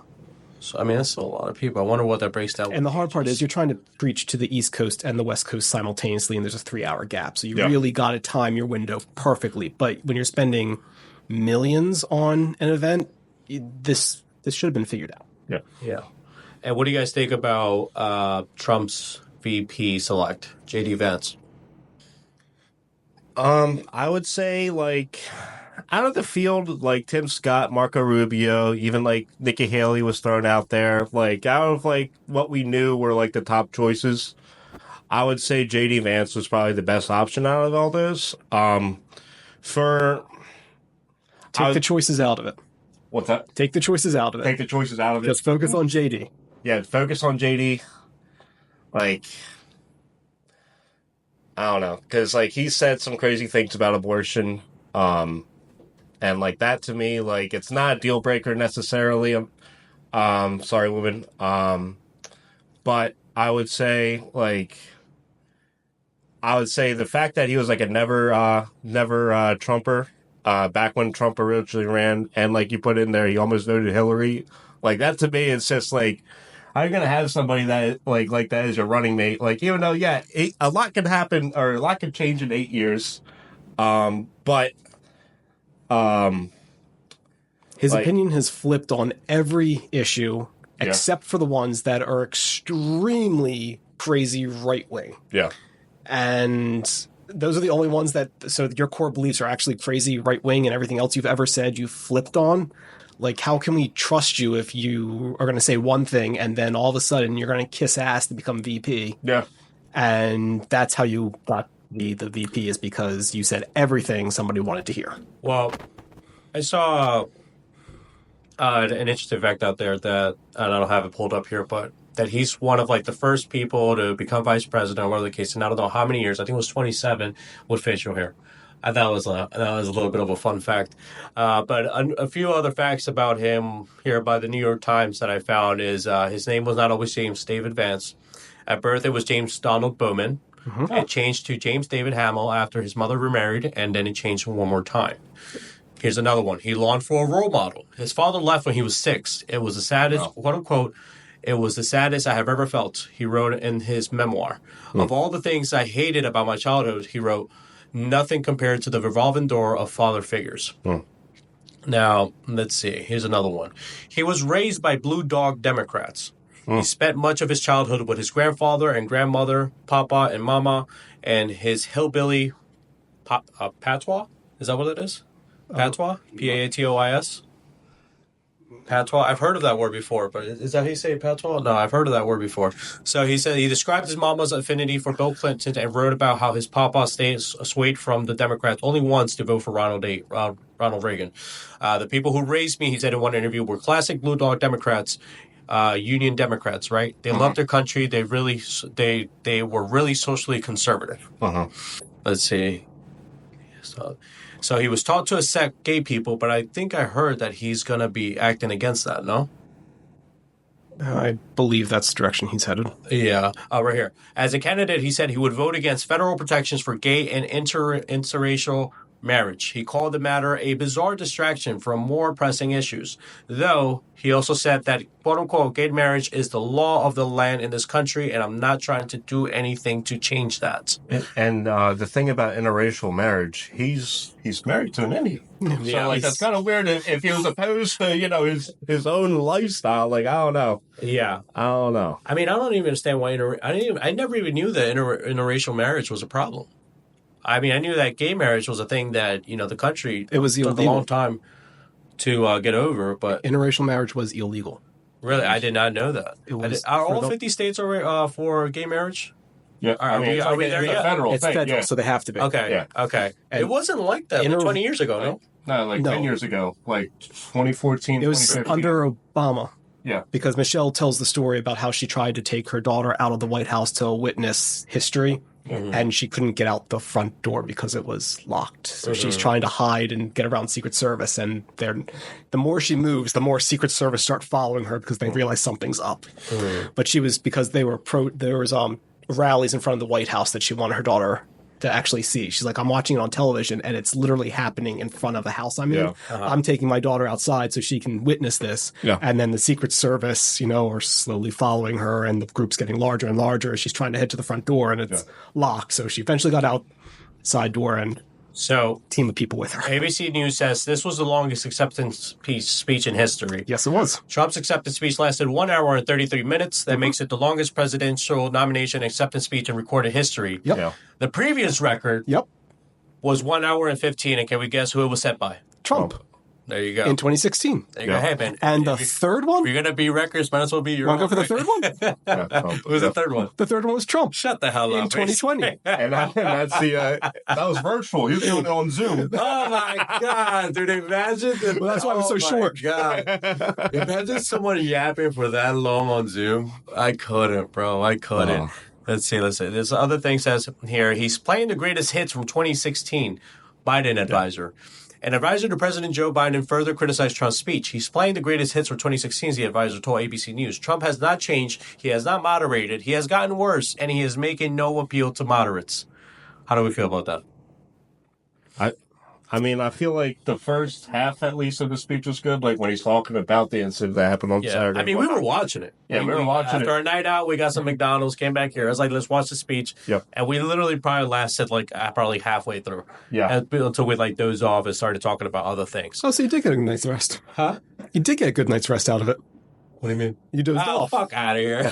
So, I mean, that's still a lot of people. I wonder what that breaks down. And the hard part is you're trying to preach to the East Coast and the West Coast simultaneously, and there's a 3-hour gap. So you really got to time your window perfectly. But when you're spending millions on an event, this should have been figured out. Yeah. Yeah. And what do you guys think about Trump's VP select, J.D. Vance? I would say, like, out of the field, like, Tim Scott, Marco Rubio, even, like, Nikki Haley was thrown out there. Like, out of, like, what we knew were, like, the top choices, I would say J.D. Vance was probably the best option out of all those. Take the choices out of it. What's that? Take the choices out of it. Take the choices out of it. Just focus on J.D. Yeah, focus on J.D. Like... I don't know, because, like, he said some crazy things about abortion, and, like, that to me, like, it's not a deal breaker necessarily, sorry, women, but I would say the fact that he was, like, a never Trumper, back when Trump originally ran, and, like, you put in there, he almost voted Hillary, like, that to me, it's just, like, how are you going to have somebody that like that as your running mate? Like, even though, a lot can happen or a lot can change in 8 years. But his opinion has flipped on every issue except for the ones that are extremely crazy right wing. Yeah. And those are the only ones so your core beliefs are actually crazy right wing, and everything else you've ever said you flipped on. Like, how can we trust you if you are going to say one thing and then all of a sudden you're going to kiss ass to become VP? Yeah. And that's how you got the VP, is because you said everything somebody wanted to hear. Well, I saw an interesting fact out there that, and I don't have it pulled up here, but that he's one of like the first people to become vice president, or whatever the case. And I don't know how many years. I think it was 27 with facial hair. I thought that was a little bit of a fun fact. But a few other facts about him here by the New York Times that I found is his name was not always James David Vance. At birth, it was James Donald Bowman. It changed to James David Hamill after his mother remarried, and then it changed one more time. Here's another one. He longed for a role model. His father left when he was 6. It was the saddest, quote unquote, it was the saddest I have ever felt, he wrote in his memoir. Of all the things I hated about my childhood, he wrote, nothing compared to the revolving door of father figures. Now, let's see. Here's another one. He was raised by Blue Dog Democrats. He spent much of his childhood with his grandfather and grandmother, Papa and Mama, and his hillbilly patois. Is that what it is? Patois? P-A-T-O-I-S? Patois? I've heard of that word before, but is that how you say patois? No, I've heard of that word before. So he said he described his mama's affinity for Bill Clinton and wrote about how his papa swayed from the Democrats only once to vote for Ronald Reagan. The people who raised me, he said in one interview, were classic Blue Dog Democrats, Union Democrats, right? They loved their country. They were really socially conservative. Let's see. So he was taught to accept gay people, but I think I heard that he's going to be acting against that, no? I believe that's the direction he's headed. Yeah, right here. As a candidate, he said he would vote against federal protections for gay and interracial marriage. He called the matter a bizarre distraction from more pressing issues, though he also said that, quote-unquote, gay marriage is the law of the land in this country, and I'm not trying to do anything to change that. And the thing about interracial marriage, he's married to an Indian. So, like, that's kind of weird if he was opposed to, his own lifestyle. Like, I don't know. Yeah. I don't know. I mean, I don't even understand why I never even knew that interracial marriage was a problem. I mean, I knew that gay marriage was a thing that, the country It was took illegal. a long time to get over, but Interracial marriage was illegal. really, I did not know that. It was Are all for the- 50 states for gay marriage? Yeah, Are we there it's yet? a federal It's thing. federal, Yeah. so they have to be. Okay, Yeah. okay. And It wasn't like that 20 years ago, no? No, like No. 10 years ago, like 2014, It was 2015. under Obama. Yeah. Because Michelle tells the story about how she tried to take her daughter out of the White House to witness history, and she couldn't get out the front door because it was locked. So she's trying to hide and get around Secret Service, and the more she moves, the more Secret Service start following her because they realize something's up. But she was, because there was rallies in front of the White House that she wanted her daughter to actually see. She's like, I'm watching it on television and it's literally happening in front of the house I'm in. I'm taking my daughter outside so she can witness this. Yeah. And then the Secret Service, are slowly following her, and the group's getting larger and larger as she's trying to head to the front door, and it's locked. So she eventually got out side door and So team of people with her. ABC News says this was the longest acceptance speech in history. Yes, it was. Trump's acceptance speech lasted 1 hour and 33 minutes. That makes it the longest presidential nomination acceptance speech in recorded history. Yep. Yeah. The previous record Yep. was 1 hour and 15, and can we guess who it was set by? Trump There you go. in 2016. There you go. Hey, man. And the if third one? you're going to be records, might as well be your Want to own. go for the third one? Yeah, Trump. Who's the third one? The third one was Trump Shut the hell up. in 2020. And that's that was virtual. He was doing it on Zoom. Oh my God, dude! Imagine. Well, that's why it was so short. God, imagine someone yapping for that long on Zoom. I couldn't, bro. I couldn't. Oh. Let's see. There's other things says here. He's playing the greatest hits from 2016. Biden advisor. An advisor to President Joe Biden further criticized Trump's speech. He's playing the greatest hits from 2016, the advisor told ABC News. Trump has not changed. He has not moderated. He has gotten worse, and he is making no appeal to moderates. How do we feel about that? I mean, I feel like the first half, at least, of the speech was good. Like when he's talking about the incident that happened on Saturday. I mean, we were watching it. Yeah, we were watching After it. our night out, we got some McDonald's, came back here. I was like, let's watch the speech. Yep. And we literally probably lasted probably halfway through. Yeah. Until we dozed off and started talking about other things. Oh, so you did get a night's rest. Huh? You did get a good night's rest out of it. What do you mean? You dozed Oh, off. fuck out of here.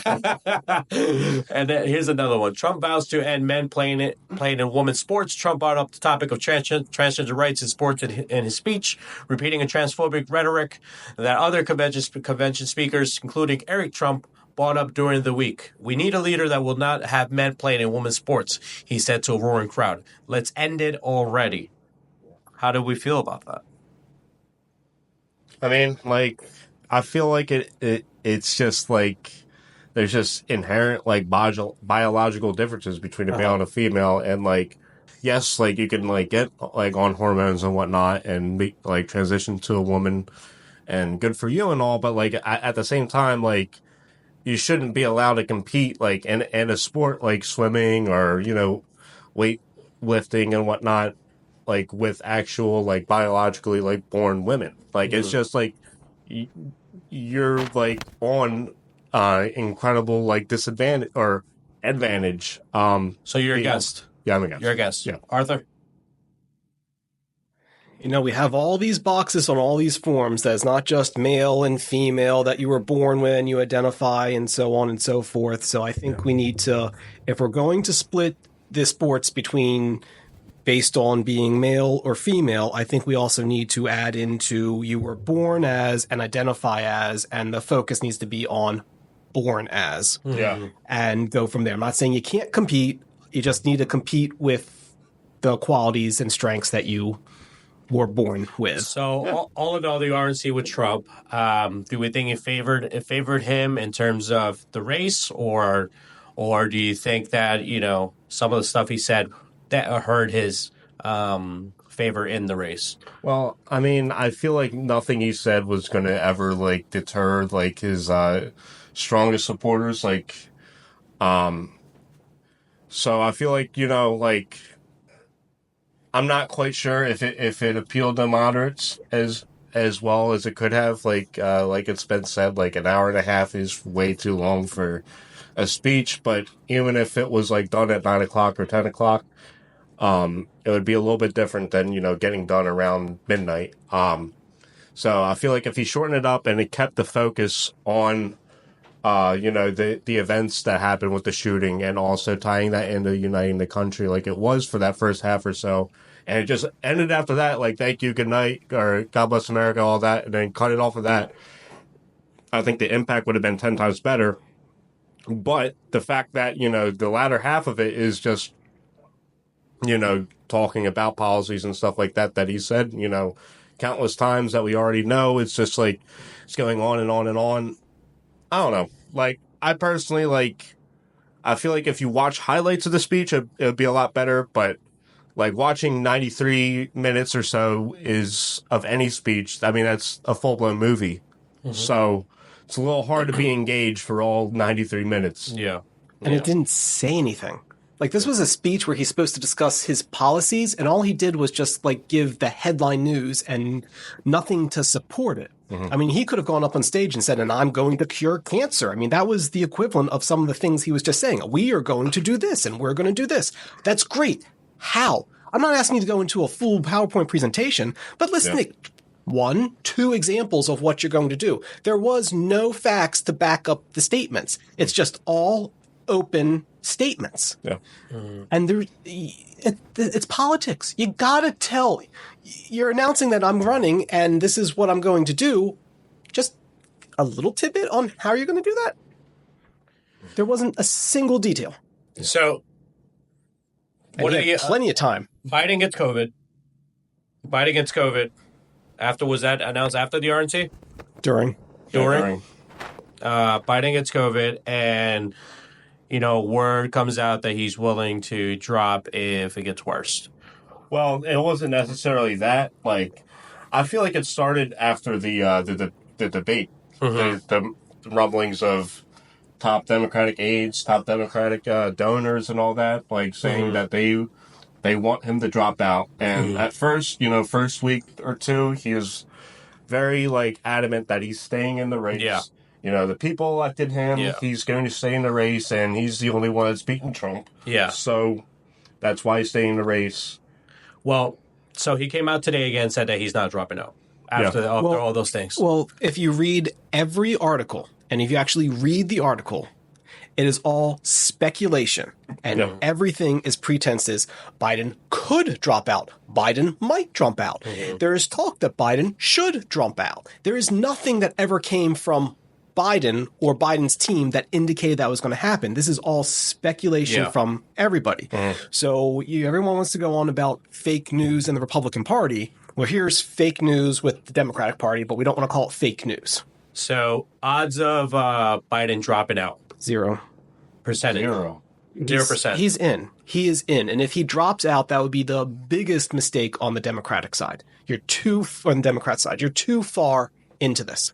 And then here's another one. Trump vows to end men playing in women's sports. Trump brought up the topic of transgender rights in sports in his speech, repeating a transphobic rhetoric that other convention speakers, including Eric Trump, brought up during the week. We need a leader that will not have men playing in women's sports, he said to a roaring crowd. Let's end it already. How do we feel about that? I mean, like, I feel like it's just like there's just inherent like biological differences between a male and a female, and like yes, like you can like get like on hormones and whatnot and be, like transition to a woman, and good for you and all, but like at the same time, like you shouldn't be allowed to compete like in a sport like swimming or weight lifting and whatnot, like with actual like biologically like born women. Like it's just like you're like on incredible like disadvantage or advantage. So you're a guest. Yeah, I'm a guest. You're a guest. Yeah. Arthur? We have all these boxes on all these forms that is not just male and female that you were born with and you identify and so on and so forth. So I think we need to, if we're going to split the sports between based on being male or female, I think we also need to add into you were born as and identify as, and the focus needs to be on born as. Yeah. And go from there. I'm not saying you can't compete. You just need to compete with the qualities and strengths that you were born with. So all in all, the RNC with Trump, do we think it favored him in terms of the race, or do you think that some of the stuff he said that hurt his favor in the race? Well, I mean, I feel like nothing he said was going to ever like deter like his strongest supporters. Like, so I feel like like. I'm not quite sure if it appealed to moderates as well as it could have. Like it's been said, like an hour and a half is way too long for a speech. But even if it was like done at 9 o'clock or 10 o'clock, it would be a little bit different than getting done around midnight. So I feel like if he shortened it up and it kept the focus on the events that happened with the shooting, and also tying that into uniting the country like it was for that first half or so. And it just ended after that, like, thank you, good night, or God bless America, all that, and then cut it off of that. I think the impact would have been 10 times better. But the fact that, the latter half of it is just, talking about policies and stuff like that he said, countless times that we already know. It's just like, it's going on and on and on. I don't know. Like, I personally, like, I feel like if you watch highlights of the speech, it would be a lot better. But, like, watching 93 minutes or so is of any speech, I mean, that's a full-blown movie. Mm-hmm. So it's a little hard to be engaged for all 93 minutes. Yeah. And it didn't say anything. Like, this was a speech where he's supposed to discuss his policies, and all he did was just, like, give the headline news and nothing to support it. I mean, he could have gone up on stage and said, and I'm going to cure cancer. I mean, that was the equivalent of some of the things he was just saying. We are going to do this, and we're going to do this. That's great. How? I'm not asking you to go into a full PowerPoint presentation, but listen to 1, 2 examples of what you're going to do. There was no facts to back up the statements. It's just all open statements. Yeah. And it's politics. You gotta tell. You're announcing that I'm running and this is what I'm going to do. Just a little tidbit on how you're going to do that. There wasn't a single detail. So, what are you? Plenty of time. Biden gets COVID. After, was that announced after the RNC? During. Biden gets COVID, and word comes out that he's willing to drop if it gets worse. Well, it wasn't necessarily that. Like, I feel like it started after the debate, the rumblings of top Democratic aides, top Democratic donors, and all that, like saying that they want him to drop out. And at first, first week or two, he was very like adamant that he's staying in the race. Yeah. The people elected him. Yeah. He's going to stay in the race, and he's the only one that's beaten Trump. Yeah. So that's why he's staying in the race. Well, so he came out today again and said that he's not dropping out after all those things. Well, if you read every article, and if you actually read the article, it is all speculation, and everything is pretenses. Biden could drop out. Biden might drop out. There is talk that Biden should drop out. There is nothing that ever came from Biden or Biden's team that indicated that was going to happen. This is all speculation from everybody. So everyone wants to go on about fake news in the Republican Party. Well, here's fake news with the Democratic Party, but we don't want to call it fake news. So odds of Biden dropping out. 0. Percentage. 0. 0%. He's in. He is in. And if he drops out, that would be the biggest mistake on the Democratic side. On the Democrat side. You're too far into this.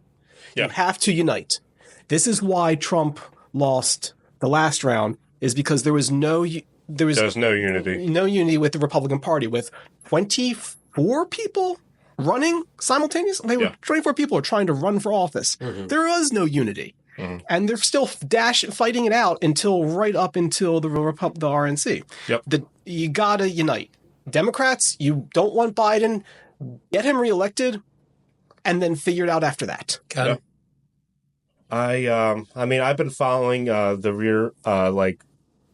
Yeah. You have to unite. This is why Trump lost the last round, is because there was no unity. No unity with the Republican Party, with 24 people running simultaneously. 24 people are trying to run for office. There was no unity. And they're still fighting it out right up until the RNC. Yep. You gotta unite. Democrats, you don't want Biden, get him reelected, and then figure it out after that. Got it. I mean, I've been following the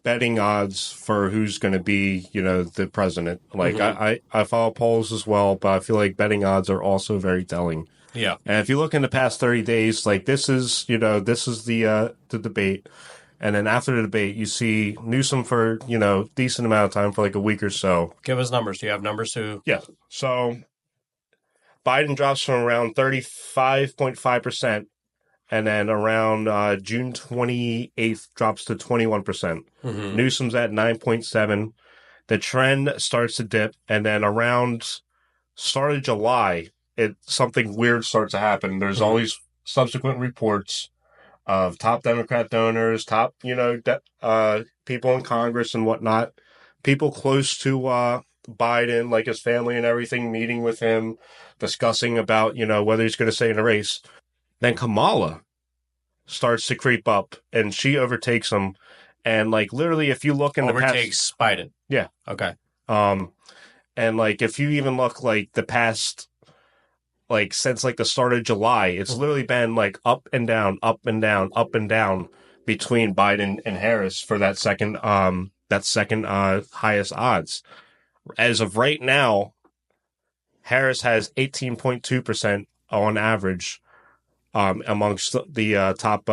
betting odds for who's going to be, the president. Like, I follow polls as well, but I feel like betting odds are also very telling. Yeah. And if you look in the past 30 days, like this is the debate. And then after the debate, you see Newsom for, decent amount of time for like a week or so. Give us numbers. Do you have numbers to? Yeah. So Biden drops from around 35.5%. And then around June 28th drops to 21%. Newsom's at 9.7. The trend starts to dip. And then around start of July, something weird starts to happen. There's all these subsequent reports of top Democrat donors, top, people in Congress and whatnot, people close to Biden, like his family and everything, meeting with him, discussing about, whether he's going to stay in the race. Then Kamala starts to creep up, and she overtakes him. And, literally, if you look in Overtakes Biden. Yeah. Okay. And, if you even look, the past, since, the start of July, it's literally been, up and down, up and down, up and down between Biden and Harris for that second highest odds. As of right now, Harris has 18.2% on average amongst the top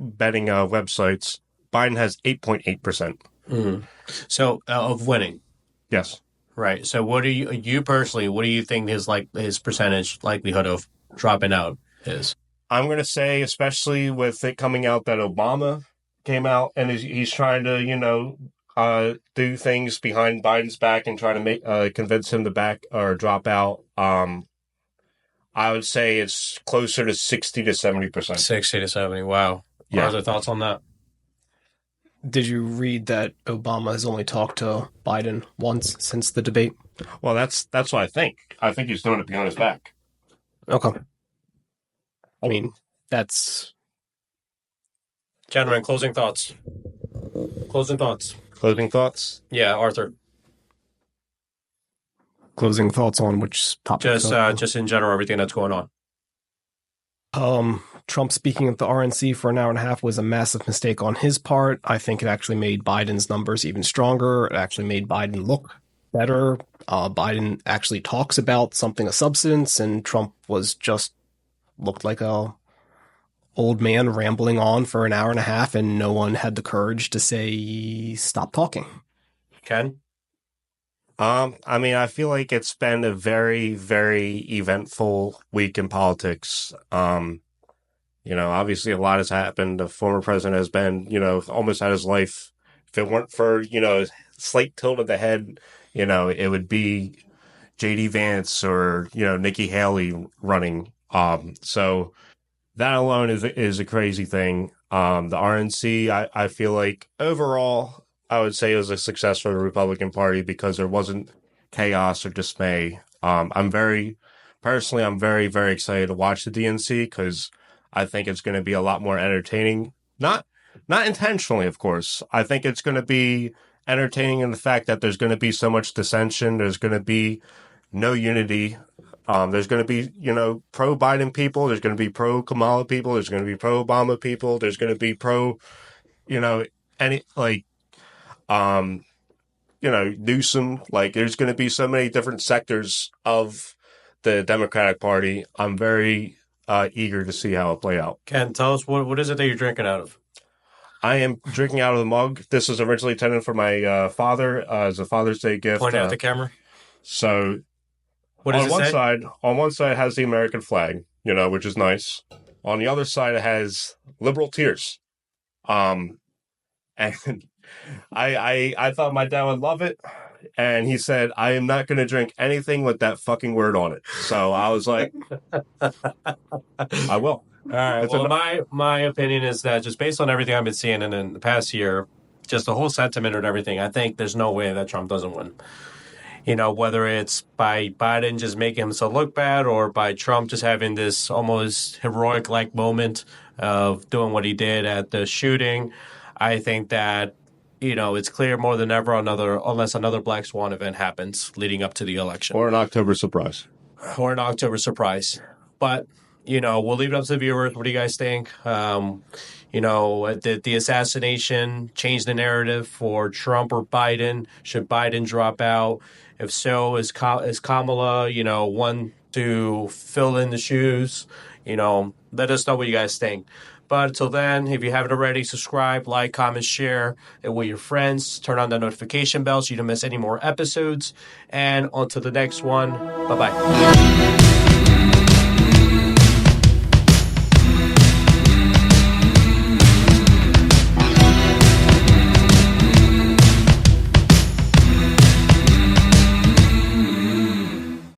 betting websites. Biden has 8.8%. So of winning. Yes. Right. So what do you personally, what do you think his percentage likelihood of dropping out is? I'm going to say, especially with it coming out that Obama came out and he's trying to, do things behind Biden's back and trying to convince him to back or drop out. I would say it's closer to 60 to 70%. 60 to 70. Wow. Yeah. What are the thoughts on that? Did you read that Obama has only talked to Biden once since the debate? Well, that's what I think. I think he's doing it behind his back. Okay. I mean, that's... Gentlemen, closing thoughts. Closing thoughts. Closing thoughts? Yeah, Arthur. Closing thoughts on which topic? Just in general, everything that's going on. Trump speaking at the RNC for an hour and a half was a massive mistake on his part. I think it actually made Biden's numbers even stronger. It actually made Biden look better. Biden actually talks about something of substance, and Trump looked like a old man rambling on for an hour and a half, and no one had the courage to say, stop talking. Ken? I mean, I feel like it's been a very, very eventful week in politics. Obviously a lot has happened. The former president has been, almost out of his life. If it weren't for, a slight tilt of the head, it would be J.D. Vance or, Nikki Haley running. So that alone is a crazy thing. The RNC, I feel like overall, I would say it was a success for the Republican Party because there wasn't chaos or dismay. I'm very, very, very excited to watch the DNC because I think it's going to be a lot more entertaining. Not intentionally, of course. I think it's going to be entertaining in the fact that there's going to be so much dissension. There's going to be no unity. There's going to be, pro-Biden people. There's going to be pro-Kamala people. There's going to be pro-Obama people. There's going to be Newsom. There's going to be so many different sectors of the Democratic Party. I'm very eager to see how it play out. Ken, tell us what is it that you're drinking out of? I am drinking out of the mug. This was originally intended for my father as a Father's Day gift. Point out the camera. So, what does on one side it has the American flag, which is nice. On the other side, it has liberal tears. And I thought my dad would love it. And he said, I am not going to drink anything with that fucking word on it. So I was like, I will. All right. Well, my opinion is that just based on everything I've been seeing in the past year, just the whole sentiment and everything, I think there's no way that Trump doesn't win. You know, whether it's by Biden just making himself look bad or by Trump just having this almost heroic-like moment of doing what he did at the shooting, I think that, you know, it's clear more than ever unless another Black Swan event happens leading up to the election. Or an October surprise. Or an October surprise. But, you know, we'll leave it up to the viewers. What do you guys think? You know, did the assassination change the narrative for Trump or Biden? Should Biden drop out? If so, is Kamala, you know, one to fill in the shoes? You know, let us know what you guys think. But until then, if you haven't already, subscribe, like, comment, share it with your friends. Turn on the notification bell so you don't miss any more episodes. And on to the next one. Bye-bye.